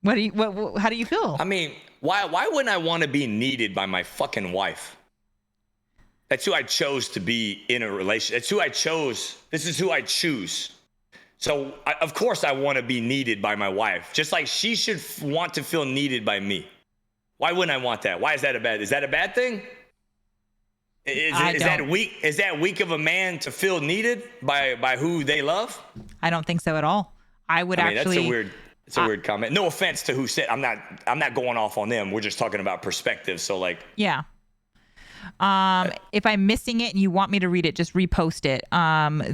How do you feel? I mean, why wouldn't I want to be needed by my fucking wife? That's who I chose to be in a relationship. That's who I chose. This is who I choose. So of course I want to be needed by my wife, just like she should want to feel needed by me. Why wouldn't I want that? Why is that a bad thing? Is that weak? Is that weak of a man to feel needed by who they love? I don't think so at all. I mean, that's a weird comment. No offense to who said. I'm not going off on them. We're just talking about perspective. So like, yeah. If I'm missing it and you want me to read it, just repost it.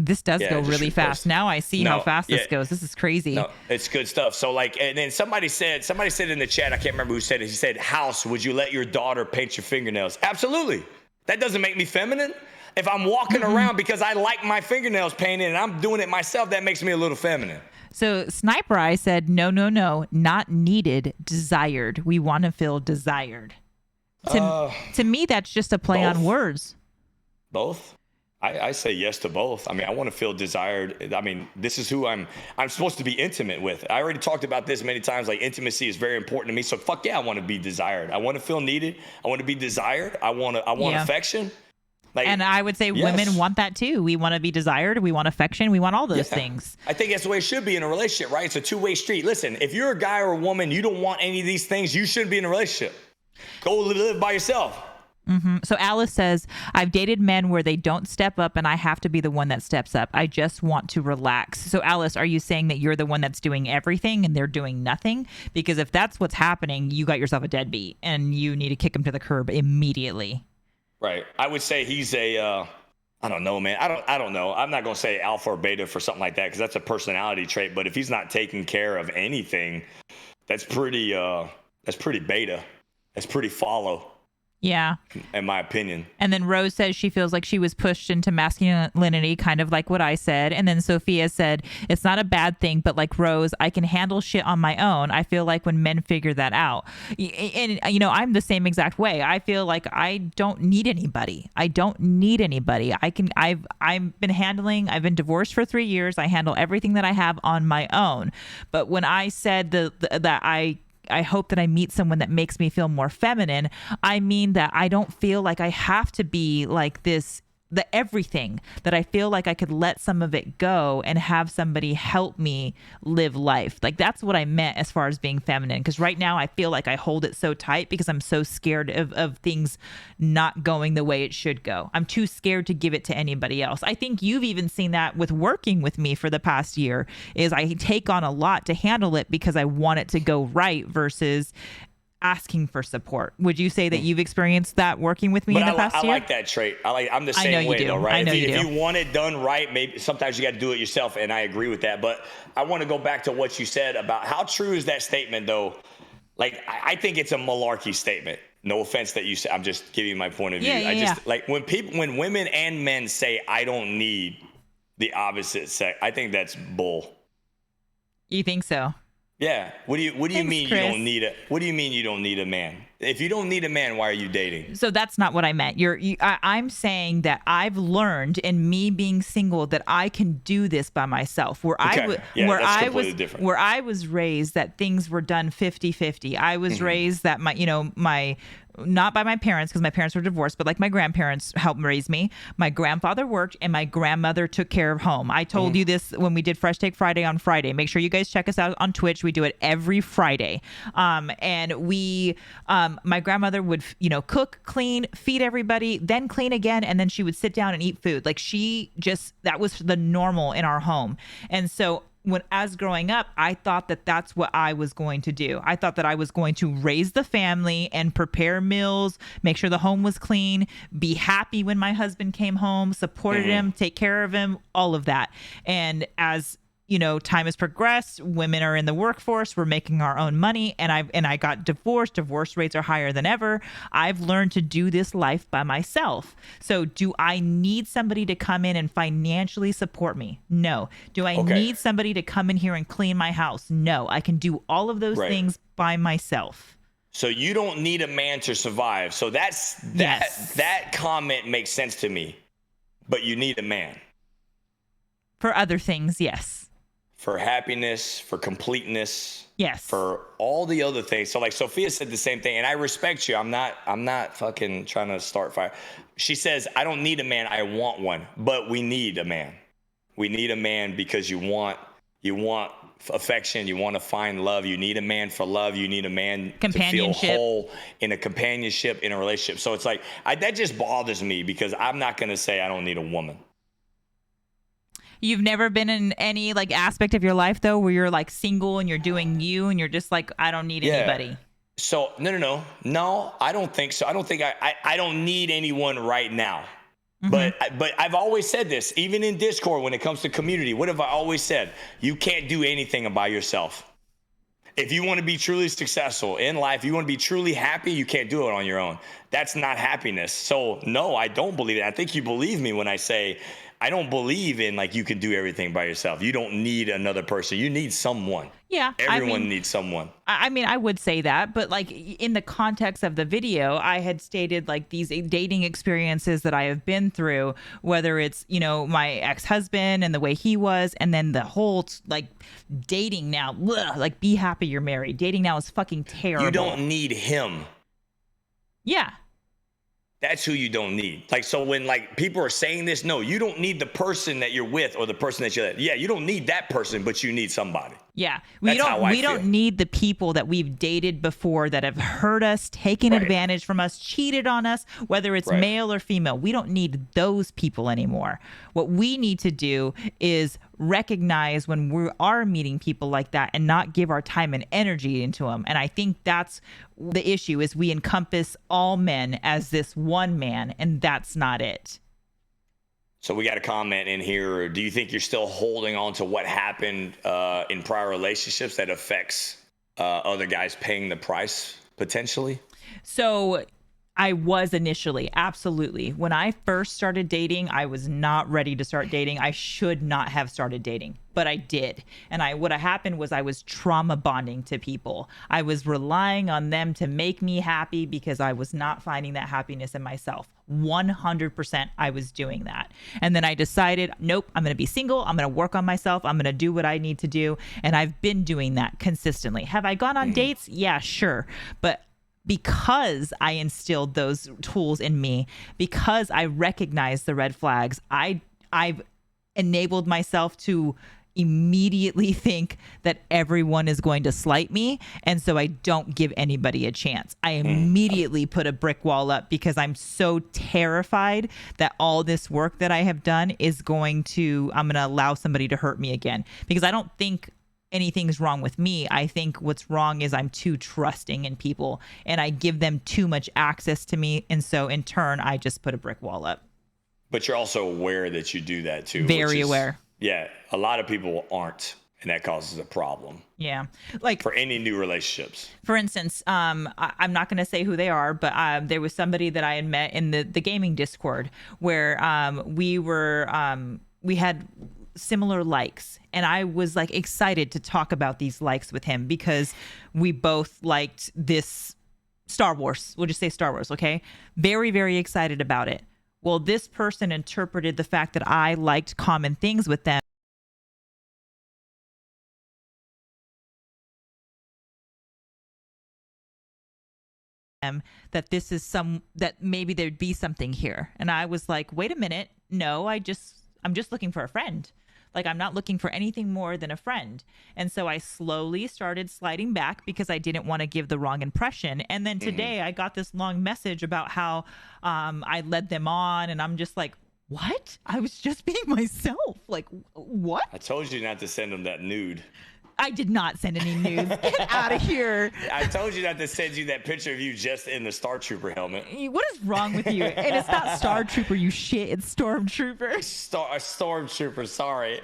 This does go really fast. Now I see how fast this goes. This is crazy. No, it's good stuff. So like, and then somebody said in the chat, I can't remember who said it. He said, "House, would you let your daughter paint your fingernails?" Absolutely. That doesn't make me feminine. If I'm walking around because I like my fingernails painted and I'm doing it myself, that makes me a little feminine. So Sniper Eye said, no, not needed, desired. We want to feel desired. To me, that's just a play on words. Both? I say yes to both. I mean, I want to feel desired. I mean, this is who I'm supposed to be intimate with. I already talked about this many times. Like, intimacy is very important to me. So fuck yeah, I want to be desired. I want to feel needed. I want to be desired. I want affection. Like, and I would say women want that too. We want to be desired. We want affection. We want all those things. I think that's the way it should be in a relationship, right? It's a two-way street. Listen, if you're a guy or a woman, you don't want any of these things, you shouldn't be in a relationship. Go live by yourself. So Alice says, I've dated men where they don't step up and I have to be the one that steps up. I just want to relax. So Alice, are you saying that you're the one that's doing everything and they're doing nothing? Because if that's what's happening, you got yourself a deadbeat and you need to kick him to the curb immediately. Right. I would say he's I don't know, man. I don't know. I'm not going to say alpha or beta for something like that because that's a personality trait. But if he's not taking care of anything, that's pretty beta. That's pretty follow. Yeah. In my opinion. And then Rose says she feels like she was pushed into masculinity, kind of like what I said. And then Sophia said, it's not a bad thing, but like Rose, I can handle shit on my own. I feel like when men figure that out. And, you know, I'm the same exact way. I feel like I don't need anybody. I've been divorced for 3 years. I handle everything that I have on my own. But when I said that I hope that I meet someone that makes me feel more feminine, I mean that I don't feel like I have to be like this, the everything, that I feel like I could let some of it go and have somebody help me live life. Like, that's what I meant as far as being feminine. Because right now I feel like I hold it so tight because I'm so scared of things not going the way it should go. I'm too scared to give it to anybody else. I think you've even seen that with working with me for the past year, is I take on a lot to handle it because I want it to go right versus asking for support. Would you say that you've experienced that working with me in the past year? I like that trait. I'm the same way though, right? If you want it done right, maybe sometimes you got to do it yourself, and I agree with that. But I want to go back to what you said about how true is that statement though? Like, I think it's a malarkey statement. No offense that you say. I'm just giving you my point of view. Like when women and men say I don't need the opposite sex, I think that's bull. You think so? Yeah. What do you mean, Chris? What do you mean you don't need a man? If you don't need a man, why are you dating? So that's not what I meant. I'm saying that I've learned in me being single that I can do this by myself. Where I was raised that things were done 50-50. I was raised that my not by my parents, because my parents were divorced, but like my grandparents helped raise me. My grandfather worked and my grandmother took care of home. I told you this when we did Fresh Take Friday on Friday. Make sure you guys check us out on Twitch. We do it every Friday. And my grandmother would, cook, clean, feed everybody, then clean again. And then she would sit down and eat food. Like that was the normal in our home. And so as growing up, I thought that that's what I was going to do. I thought that I was going to raise the family and prepare meals, make sure the home was clean, be happy when my husband came home, supported him, take care of him, all of that. And as time has progressed, women are in the workforce, we're making our own money, and I got divorced. Divorce rates are higher than ever. I've learned to do this life by myself. So do I need somebody to come in and financially support me? No. Do I need somebody to come in here and clean my house? No. I can do all of those things by myself. So you don't need a man to survive. So that comment makes sense to me. But you need a man. For other things, yes. For happiness, for completeness. Yes. For all the other things. So like Sophia said the same thing, and I respect you. I'm not fucking trying to start fire. She says, I don't need a man, I want one. But we need a man. We need a man because you want affection. You want to find love. You need a man for love. You need a man to feel Companionship. whole in a companionship, in a relationship. So it's like, that just bothers me because I'm not going to say I don't need a woman. You've never been in any like aspect of your life though where you're like single and you're doing you and you're just like, I don't need anybody. So no, I don't think so. I don't think I don't need anyone right now. But I've always said this, even in Discord, when it comes to community, what have I always said? You can't do anything by yourself. If you want to be truly successful in life, you want to be truly happy, you can't do it on your own. That's not happiness. So no, I don't believe it. I think you believe me when I say I don't believe in like you can do everything by yourself. You don't need another person. You need someone. Yeah. Everyone needs someone. I mean, I would say that, but like in the context of the video, I had stated like these dating experiences that I have been through, whether it's, you know, my ex-husband and the way he was, and then the whole like dating now, like be happy you're married. Dating now is fucking terrible. You don't need him. Yeah. That's who you don't need. Like, so when like people are saying this, no, you don't need the person that you're with or the person that you're with. Yeah, you don't need that person, but you need somebody. Yeah. We don't need the people that we've dated before that have hurt us, taken advantage from us, cheated on us, whether it's male or female. We don't need those people anymore. What we need to do is recognize when we are meeting people like that and not give our time and energy into them. And I think that's the issue, is we encompass all men as this one man, and that's not it. So we got a comment in here. Do you think you're still holding on to what happened in prior relationships that affects other guys paying the price potentially? So I was initially, absolutely. When I first started dating, I was not ready to start dating. I should not have started dating, but I did. And what happened was I was trauma bonding to people. I was relying on them to make me happy because I was not finding that happiness in myself. 100% I was doing that. And then I decided, nope, I'm going to be single. I'm going to work on myself. I'm going to do what I need to do. And I've been doing that consistently. Have I gone on dates? Yeah, sure. But because I instilled those tools in me, because I recognized the red flags, I've enabled myself to immediately think that everyone is going to slight me. And so I don't give anybody a chance. I immediately put a brick wall up because I'm so terrified that all this work that I have done is I'm going to allow somebody to hurt me again. Because I don't think anything's wrong with me. I think what's wrong is I'm too trusting in people and I give them too much access to me. And so in turn, I just put a brick wall up. But you're also aware that you do that too. Very aware. Yeah. A lot of people aren't, and that causes a problem. Yeah. Like for any new relationships. For instance, I'm not going to say who they are, but there was somebody that I had met in the gaming Discord where we had similar likes, and I was like excited to talk about these likes with him because we both liked this Star Wars. We'll just say Star Wars, okay? Very, very excited about it. Well, this person interpreted the fact that I liked common things with them that this is that maybe there'd be something here. And I was like, wait a minute. No, I'm just looking for a friend. Like, I'm not looking for anything more than a friend. And so I slowly started sliding back because I didn't want to give the wrong impression. And then today I got this long message about how I led them on. And I'm just like, what? I was just being myself. Like, what? I told you not to send them that nude. I did not send any nudes. Get out of here. I told you not to send you that picture of you just in the Star Trooper helmet. What is wrong with you? And it's not Star Trooper, you shit. It's Stormtrooper. Stormtrooper, sorry.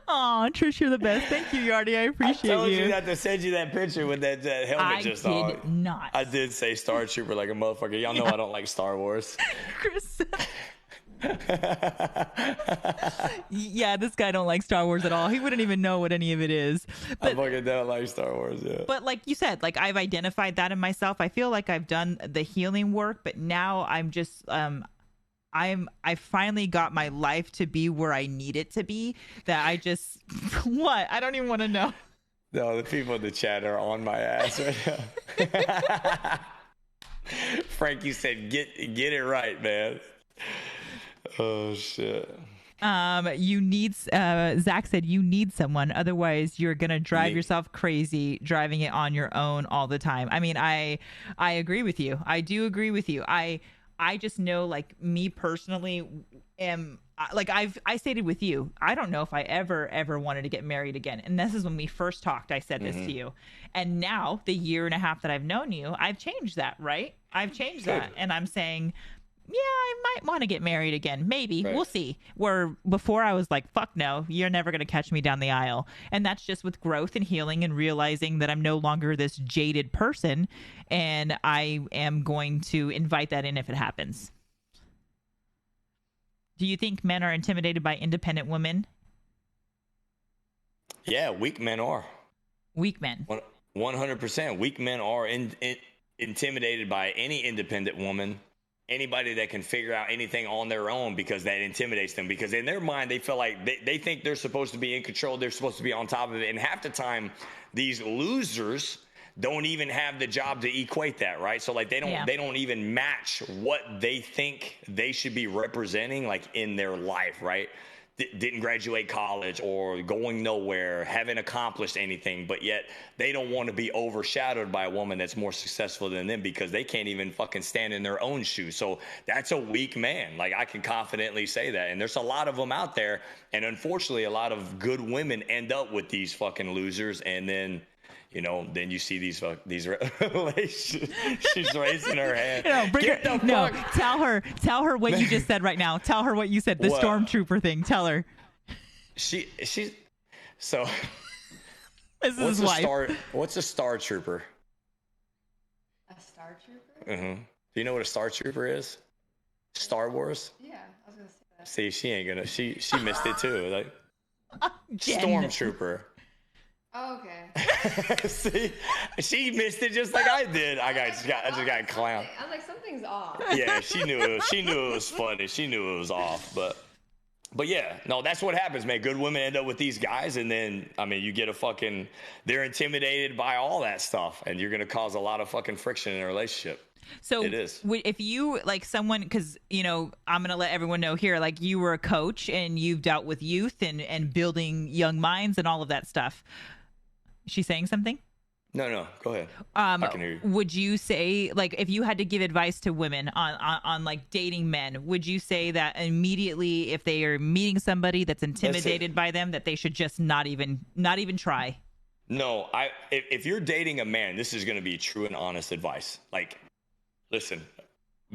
Oh, Trish, you're the best. Thank you, Yardy. I appreciate you. I told you not to send you that picture with that helmet just on. I did not. I did say Star Trooper like a motherfucker. Y'all know I don't like Star Wars. Chris. Yeah, this guy don't like Star Wars at all. He wouldn't even know what any of it is. But, I fucking don't like Star Wars, yeah. But like you said, like I've identified that in myself. I feel like I've done the healing work, but now I'm just I finally got my life to be where I need it to be. That I just what? I don't even want to know. No, the people in the chat are on my ass right now. Frankie said, "Get it right, man." Oh shit. You need, Zach said, you need someone. Otherwise, you're going to drive Me. yourself crazy driving it on your own all the time. I mean, I agree with you. I do agree with you. I just know, like, me personally am like, I stated with you, I don't know if I ever wanted to get married again. And this is when we first talked, I said this to you. And now the year and a half that I've known you, I've changed that, right? I've changed that. And I'm saying, yeah, I might want to get married again. Maybe. Right. We'll see. Where before I was like, fuck no, you're never going to catch me down the aisle. And that's just with growth and healing and realizing that I'm no longer this jaded person. And I am going to invite that in if it happens. Do you think men are intimidated by independent women? Yeah, weak men are. Weak men. 100%. Weak men are intimidated by any independent woman. Anybody that can figure out anything on their own, because that intimidates them, because in their mind they feel like they think they're supposed to be in control, they're supposed to be on top of it, and half the time these losers don't even have the job to equate that, right? So like they don't even match what they think they should be representing, like in their life, right? Didn't graduate college or going nowhere, haven't accomplished anything, but yet they don't want to be overshadowed by a woman that's more successful than them because they can't even fucking stand in their own shoes. So that's a weak man. Like, I can confidently say that. And there's a lot of them out there. And unfortunately, a lot of good women end up with these fucking losers. And then, you know, then you see these relations. She's raising her hand. Tell her what you just said right now. Tell her what you said, the What? stormtrooper thing. Tell her. She's so. This is his wife. What's a star trooper? A Star Trooper? Mm-hmm. Do you know what a star trooper is? Star Wars? Yeah, I was gonna say that. See, she ain't gonna. She missed it too. Like Jen. stormtrooper. Oh, okay. See, she missed it just like I did. I just got clown. I'm like, something's off. Yeah, she knew it was funny. She knew it was off, but yeah, no, that's what happens, man. Good women end up with these guys, and then, I mean, you get they're intimidated by all that stuff, and you're gonna cause a lot of fucking friction in a relationship. So it is. If you, like, someone, because, you know, I'm going to let everyone know here, like, you were a coach and you've dealt with youth and building young minds and all of that stuff. Is she saying something? No, go ahead. I can hear you. Would you say, like, if you had to give advice to women on like dating men, would you say that immediately if they are meeting somebody that's intimidated by them, that they should just not even try? No, if you're dating a man, this is going to be true and honest advice. Like, listen,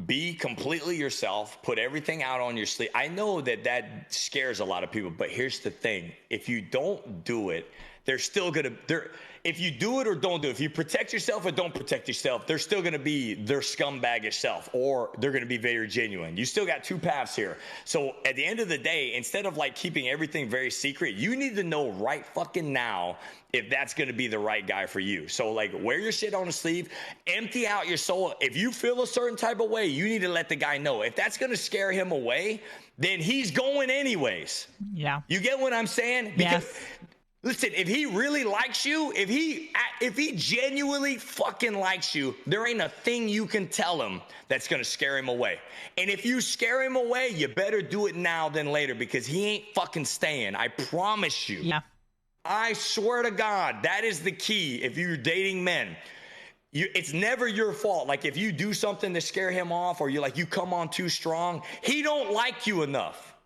be completely yourself, put everything out on your sleeve. I know that scares a lot of people, but here's the thing. If you don't do it, they're still going to, if you do it or don't do it, if you protect yourself or don't protect yourself, they're still going to be their scumbaggish self, or they're going to be very genuine. You still got two paths here. So at the end of the day, instead of like keeping everything very secret, you need to know right fucking now if that's going to be the right guy for you. So like, wear your shit on the sleeve, empty out your soul. If you feel a certain type of way, you need to let the guy know. If that's going to scare him away, then he's going anyways. Yeah. You get what I'm saying? Because listen, if he really likes you, if he genuinely fucking likes you, there ain't a thing you can tell him that's going to scare him away. And if you scare him away, you better do it now than later, because he ain't fucking staying. I promise you. Yeah. I swear to God, that is the key. If you're dating men, it's never your fault. Like, if you do something to scare him off, or you come on too strong, he don't like you enough.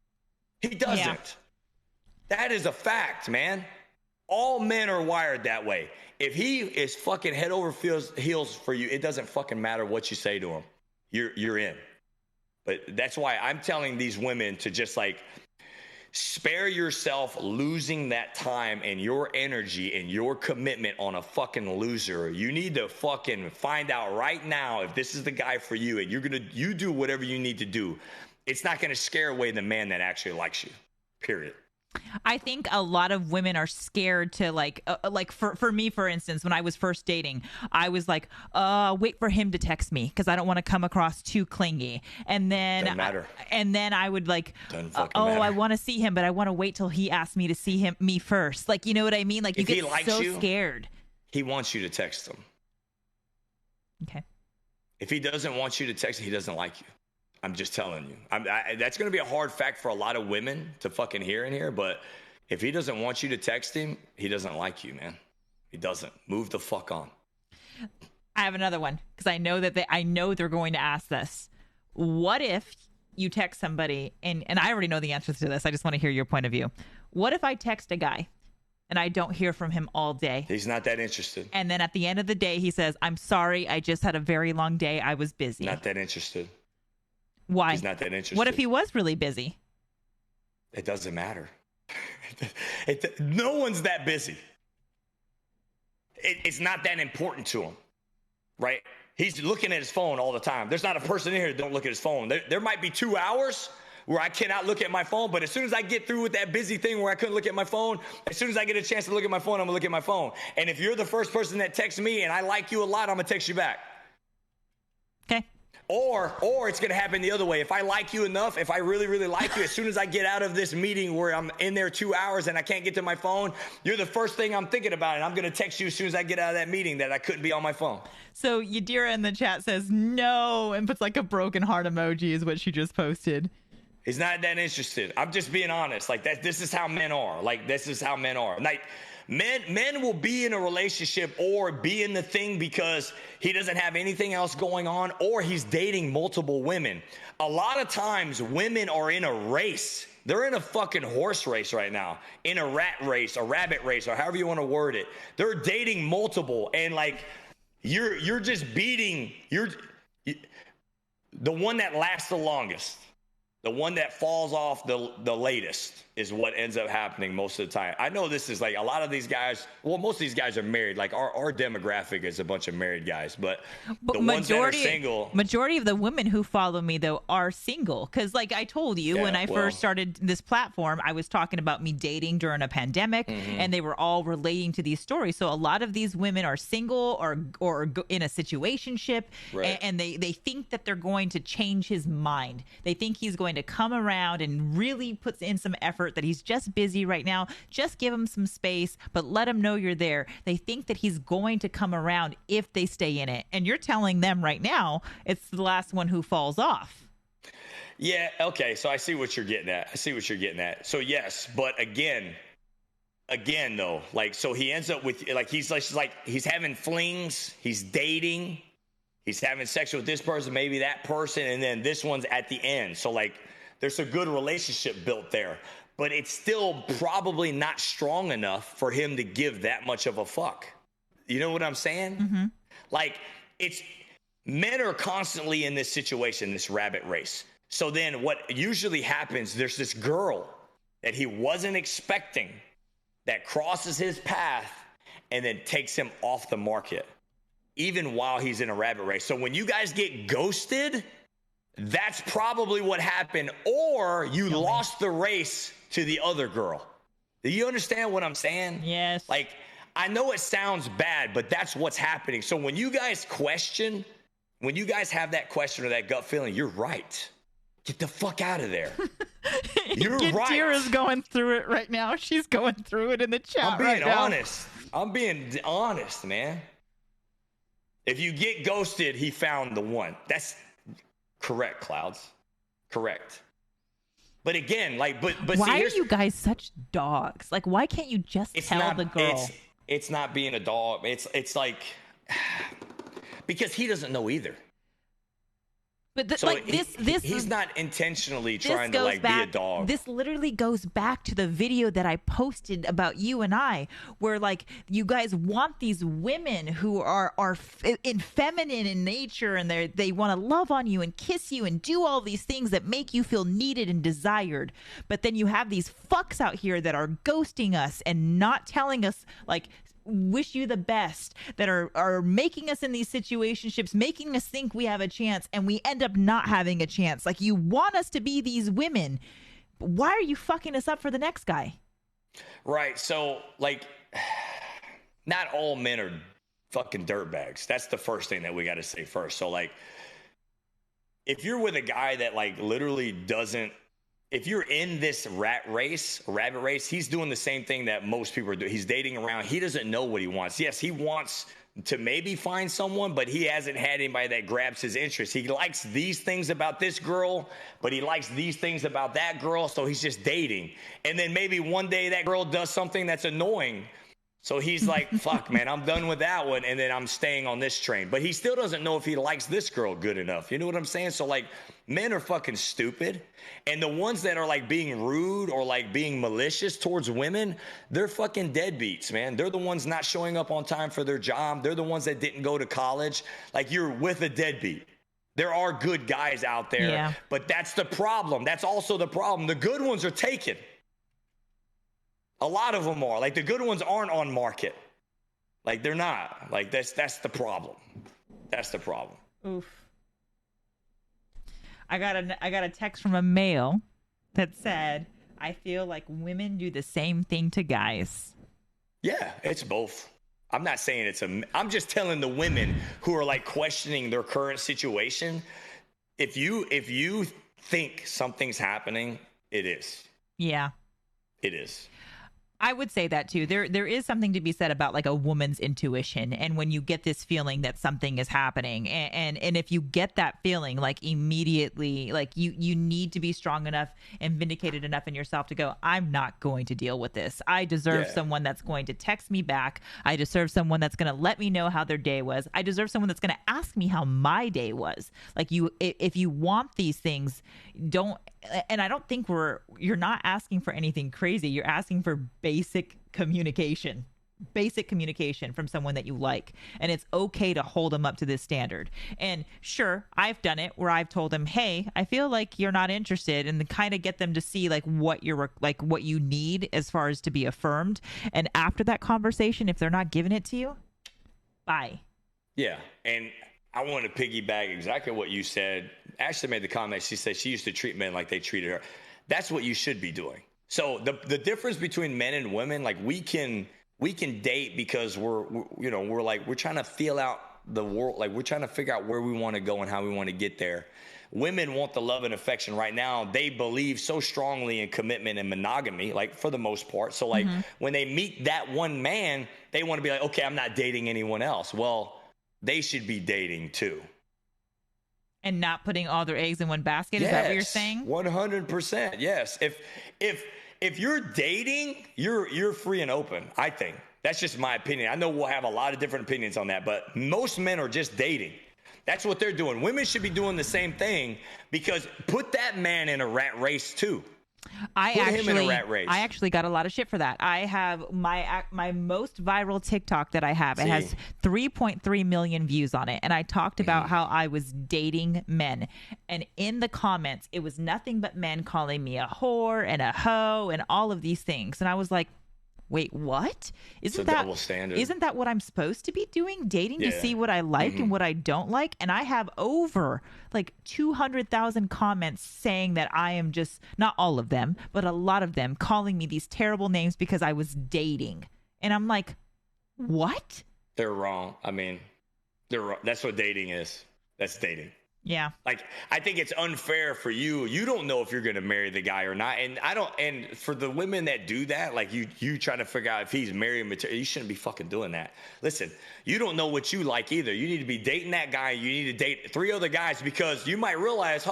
He doesn't. Yeah. That is a fact, man. All men are wired that way. If he is fucking head over heels for you, it doesn't fucking matter what you say to him. You're in. But that's why I'm telling these women to just like spare yourself losing that time and your energy and your commitment on a fucking loser. You need to fucking find out right now if this is the guy for you, and you do whatever you need to do. It's not going to scare away the man that actually likes you. Period. I think a lot of women are scared to like for me, for instance, when I was first dating, I was like, wait for him to text me because I don't want to come across too clingy. And then, Doesn't matter. And then I would like, Doesn't fucking matter. I want to see him, but I want to wait till he asks me to see me first. Like, you know what I mean? Like, you If he get likes so you, scared. He wants you to text him. Okay. If he doesn't want you to text him, he doesn't like you. I'm just telling you. That's going to be a hard fact for a lot of women to fucking hear in here. But if he doesn't want you to text him, he doesn't like you, man. He doesn't. Move the fuck on. I have another one because I know that I know they're going to ask this. What if you text somebody and I already know the answer to this. I just want to hear your point of view. What if I text a guy and I don't hear from him all day? He's not that interested. And then at the end of the day, he says, "I'm sorry. I just had a very long day. I was busy." Not that interested. Why? He's not that interested. What if he was really busy? It doesn't matter. No one's that busy. It's not that important to him, right? He's looking at his phone all the time. There's not a person in here that don't look at his phone. There might be 2 hours where I cannot look at my phone, but as soon as I get through with that busy thing where I couldn't look at my phone, as soon as I get a chance to look at my phone, I'm gonna look at my phone. And if you're the first person that texts me and I like you a lot, I'm gonna text you back. Okay. Or it's going to happen the other way. If I like you enough, if I really, really like you, as soon as I get out of this meeting where I'm in there 2 hours and I can't get to my phone, you're the first thing I'm thinking about. And I'm going to text you as soon as I get out of that meeting that I couldn't be on my phone. So Yadira in the chat says no and puts like a broken heart emoji is what she just posted. He's not that interested. I'm just being honest. Like this is how men are. Like men will be in a relationship or be in the thing because he doesn't have anything else going on or he's dating multiple women. A lot of times women are in a race. They're in a fucking horse race right now, in a rat race, a rabbit race, or however you want to word it. They're dating multiple and like you're just beating the one that lasts the longest. The one that falls off the latest is what ends up happening most of the time. I know this is like a lot of these guys, well, most of these guys are married. Like our demographic is a bunch of married guys, but the ones that are single. Majority of the women who follow me, though, are single. Because like I told you, when I first started this platform, I was talking about me dating during a pandemic, and they were all relating to these stories. So a lot of these women are single or in a situationship, right. and they think that they're going to change his mind. They think he's going to come around and really puts in some effort, that he's just busy right now. Just give him some space, but let him know you're there. They think that he's going to come around if they stay in it. And you're telling them right now it's the last one who falls off. Yeah, okay. So I see what you're getting at. So yes, but again though, like, so he ends up with like he's having flings, he's dating, he's having sex with this person, maybe that person, and then this one's at the end. So like there's a good relationship built there, but it's still probably not strong enough for him to give that much of a fuck. You know what I'm saying? Mm-hmm. Like men are constantly in this situation, this rabbit race. So then what usually happens, there's this girl that he wasn't expecting that crosses his path and then takes him off the market, even while he's in a rabbit race. So when you guys get ghosted, that's probably what happened, or you lost the race to the other girl. Do you understand what I'm saying? Yes. Like, I know it sounds bad, but that's what's happening. So when you guys have that question or that gut feeling, you're right. Get the fuck out of there. You're right. Yadira's going through it right now. She's going through it in the chat. I'm being honest, man. If you get ghosted, he found the one. That's correct, Clouds. Correct. But again, like, but why see, are you guys such dogs? Like, why can't you just tell the girl? It's not being a dog. It's like because he doesn't know either. But so he's not intentionally trying to like be a dog. This literally goes back to the video that I posted about you and I, where like you guys want these women who are feminine in nature, and they want to love on you and kiss you and do all these things that make you feel needed and desired. But then you have these fucks out here that are ghosting us and not telling us like wish you the best, that are making us in these situationships, making us think we have a chance, and we end up not having a chance. Like, you want us to be these women, but why are you fucking us up for the next guy? Right. So like, not all men are fucking dirtbags. That's the first thing that we got to say first. So like, if you're with a guy that like literally doesn't, if you're in this rabbit race, he's doing the same thing that most people are doing. He's dating around. He doesn't know what he wants. Yes, he wants to maybe find someone, but he hasn't had anybody that grabs his interest. He likes these things about this girl, but he likes these things about that girl, so he's just dating. And then maybe one day that girl does something that's annoying. So he's like, fuck, man, I'm done with that one, and then I'm staying on this train. But he still doesn't know if he likes this girl good enough. You know what I'm saying? So, like, men are fucking stupid. And the ones that are, like, being rude or, like, being malicious towards women, they're fucking deadbeats, man. They're the ones not showing up on time for their job. They're the ones that didn't go to college. Like, you're with a deadbeat. There are good guys out there, but that's the problem. That's also the problem. The good ones are taken. A lot of them are. Like, the good ones aren't on market. Like, they're not. Like, that's the problem. That's the problem. Oof. I got a text from a male that said, I feel like women do the same thing to guys. Yeah, it's both. I'm not saying I'm just telling the women who are, like, questioning their current situation, if you think something's happening, it is. Yeah. It is. I would say that too. There is something to be said about like a woman's intuition, and when you get this feeling that something is happening, and if you get that feeling, like immediately, like you need to be strong enough and vindicated enough in yourself to go, I'm not going to deal with this. I deserve someone that's going to text me back. I deserve someone that's going to let me know how their day was. I deserve someone that's going to ask me how my day was. Like, if you want these things, don't. And I don't think you're not asking for anything crazy. You're asking for basic communication from someone that you like. And it's okay to hold them up to this standard. And sure, I've done it where I've told them, hey, I feel like you're not interested, and kind of get them to see like what you need as far as to be affirmed. And after that conversation, if they're not giving it to you, bye. Yeah. And I want to piggyback exactly what you said. Ashley made the comment. She said she used to treat men like they treated her. That's what you should be doing. So the difference between men and women, like, we can date because we're trying to feel out the world. Like, we're trying to figure out where we want to go and how we want to get there. Women want the love and affection right now. They believe so strongly in commitment and monogamy, like, for the most part. So, like, when they meet that one man, they want to be like, okay, I'm not dating anyone else. Well, they should be dating too. And not putting all their eggs in one basket. Is that what you're saying? 100%. Yes. If you're dating, you're free and open, I think. That's just my opinion. I know we'll have a lot of different opinions on that, but most men are just dating. That's what they're doing. Women should be doing the same thing, because put that man in a rat race too. I actually got a lot of shit for that. I have my most viral TikTok that I have. It has 3.3 million views on it. And I talked about how I was dating men. And in the comments, it was nothing but men calling me a whore and a hoe and all of these things. And I was like, wait, what? Isn't that what I'm supposed to be doing? Dating to see what I like and what I don't like? And I have over like 200,000 comments saying that I am just, not all of them, but a lot of them calling me these terrible names because I was dating. And I'm like, what? They're wrong. I mean, they're wrong. That's what dating is. That's dating. Yeah. Like, I think it's unfair for you. You don't know if you're going to marry the guy or not. And for the women that do that, like you trying to figure out if he's married material, you shouldn't be fucking doing that. Listen, you don't know what you like either. You need to be dating that guy. You need to date 3 other guys, because you might realize,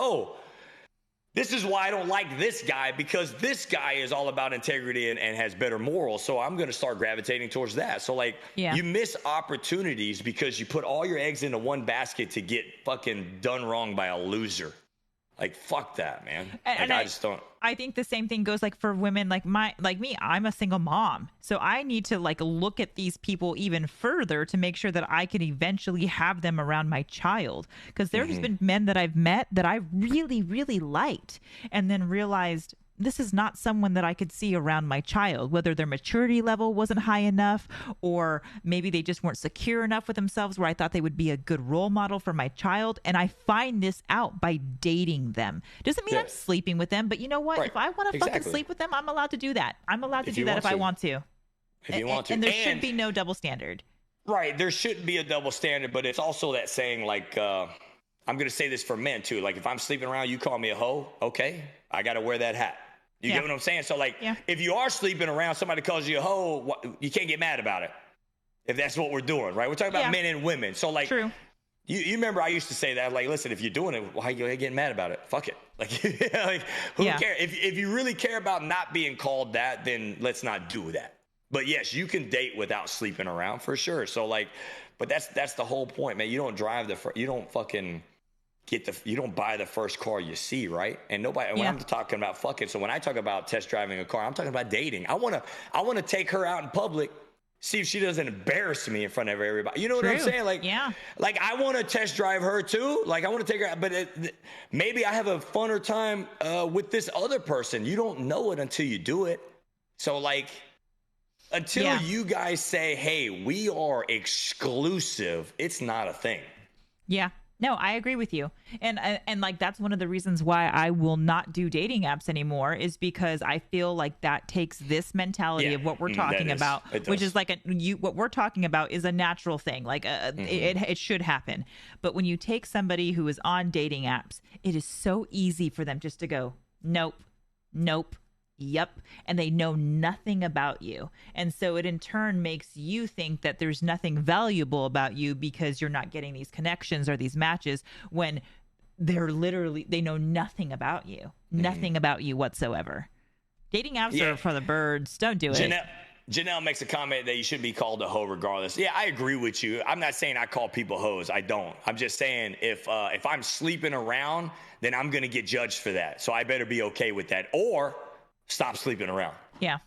this is why I don't like this guy, because this guy is all about integrity and has better morals. So I'm going to start gravitating towards that. So, like, you miss opportunities because you put all your eggs into one basket to get fucking done wrong by a loser. Like, fuck that, man. And I just don't. I think the same thing goes like for women like me. I'm a single mom. So I need to like look at these people even further to make sure that I can eventually have them around my child. Because there's been men that I've met that I really, really liked, and then realized this is not someone that I could see around my child, whether their maturity level wasn't high enough, or maybe they just weren't secure enough with themselves where I thought they would be a good role model for my child. And I find this out by dating them. Doesn't mean I'm sleeping with them, but you know what? If I want to fucking sleep with them, I'm allowed to do that. I'm allowed to do that if I want to. If you want to. And there should be no double standard. Right. There shouldn't be a double standard, but it's also that saying, like, I'm going to say this for men too. Like, if I'm sleeping around, you call me a hoe. Okay. I got to wear that hat. You get what I'm saying? So, like, if you are sleeping around, somebody calls you a hoe, you can't get mad about it. If that's what we're doing, right? We're talking about men and women. So like, True. You remember I used to say that, like, listen, if you're doing it, why are you getting mad about it? Fuck it. Like, like who cares? If you really care about not being called that, then let's not do that. But yes, you can date without sleeping around for sure. So like, but that's the whole point, man. You don't drive you don't fucking you don't buy the first car you see, right? And nobody, when I'm talking about fucking, so when I talk about test driving a car, I'm talking about dating. I want to take her out in public, see if she doesn't embarrass me in front of everybody. You know what I'm saying? Like, like I want to test drive her too. Like I want to take her out, but maybe I have a funner time with this other person. You don't know it until you do it. So like, until you guys say, hey, we are exclusive, it's not a thing. Yeah. No, I agree with you. And like, that's one of the reasons why I will not do dating apps anymore, is because I feel like that takes this mentality of what we're talking about, which is like what we're talking about is a natural thing. Like it should happen. But when you take somebody who is on dating apps, it is so easy for them just to go, nope, nope. Yep. And they know nothing about you. And so it in turn makes you think that there's nothing valuable about you because you're not getting these connections or these matches, when they know nothing about you, nothing about you whatsoever. Dating apps are for the birds. Don't do it. Janelle makes a comment that you should be called a hoe regardless. Yeah, I agree with you. I'm not saying I call people hoes. I don't. I'm just saying if I'm sleeping around, then I'm going to get judged for that. So I better be okay with that. Or stop sleeping around. Yeah,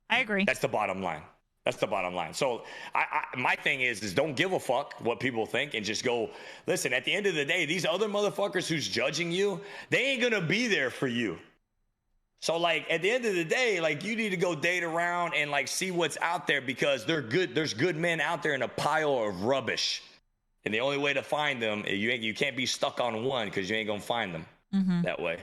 I agree. That's the bottom line. That's the bottom line. So my thing is don't give a fuck what people think and just go, listen, at the end of the day, these other motherfuckers who's judging you, they ain't going to be there for you. So like at the end of the day, like you need to go date around and like see what's out there, because they're good. There's good men out there in a pile of rubbish. And the only way to find them, you can't be stuck on one, because you ain't going to find them that way.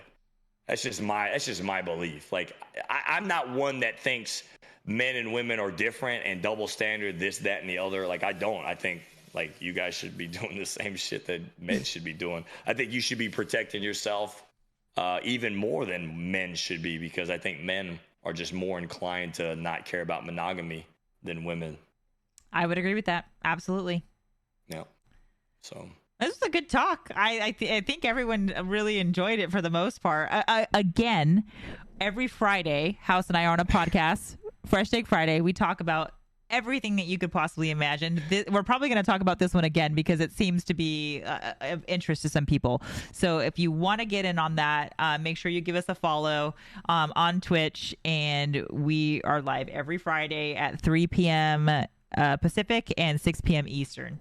That's just my belief. Like I'm not one that thinks men and women are different and double standard, this, that, and the other. Like I don't. I think like you guys should be doing the same shit that men should be doing. I think you should be protecting yourself even more than men should be, because I think men are just more inclined to not care about monogamy than women. I would agree with that. Absolutely. Yeah. So. This was a good talk. I think everyone really enjoyed it for the most part. Again, every Friday, House and I are on a podcast, Fresh Take Friday. We talk about everything that you could possibly imagine. We're probably going to talk about this one again because it seems to be of interest to some people. So if you want to get in on that, make sure you give us a follow on Twitch. And we are live every Friday at 3 p.m. Pacific and 6 p.m. Eastern.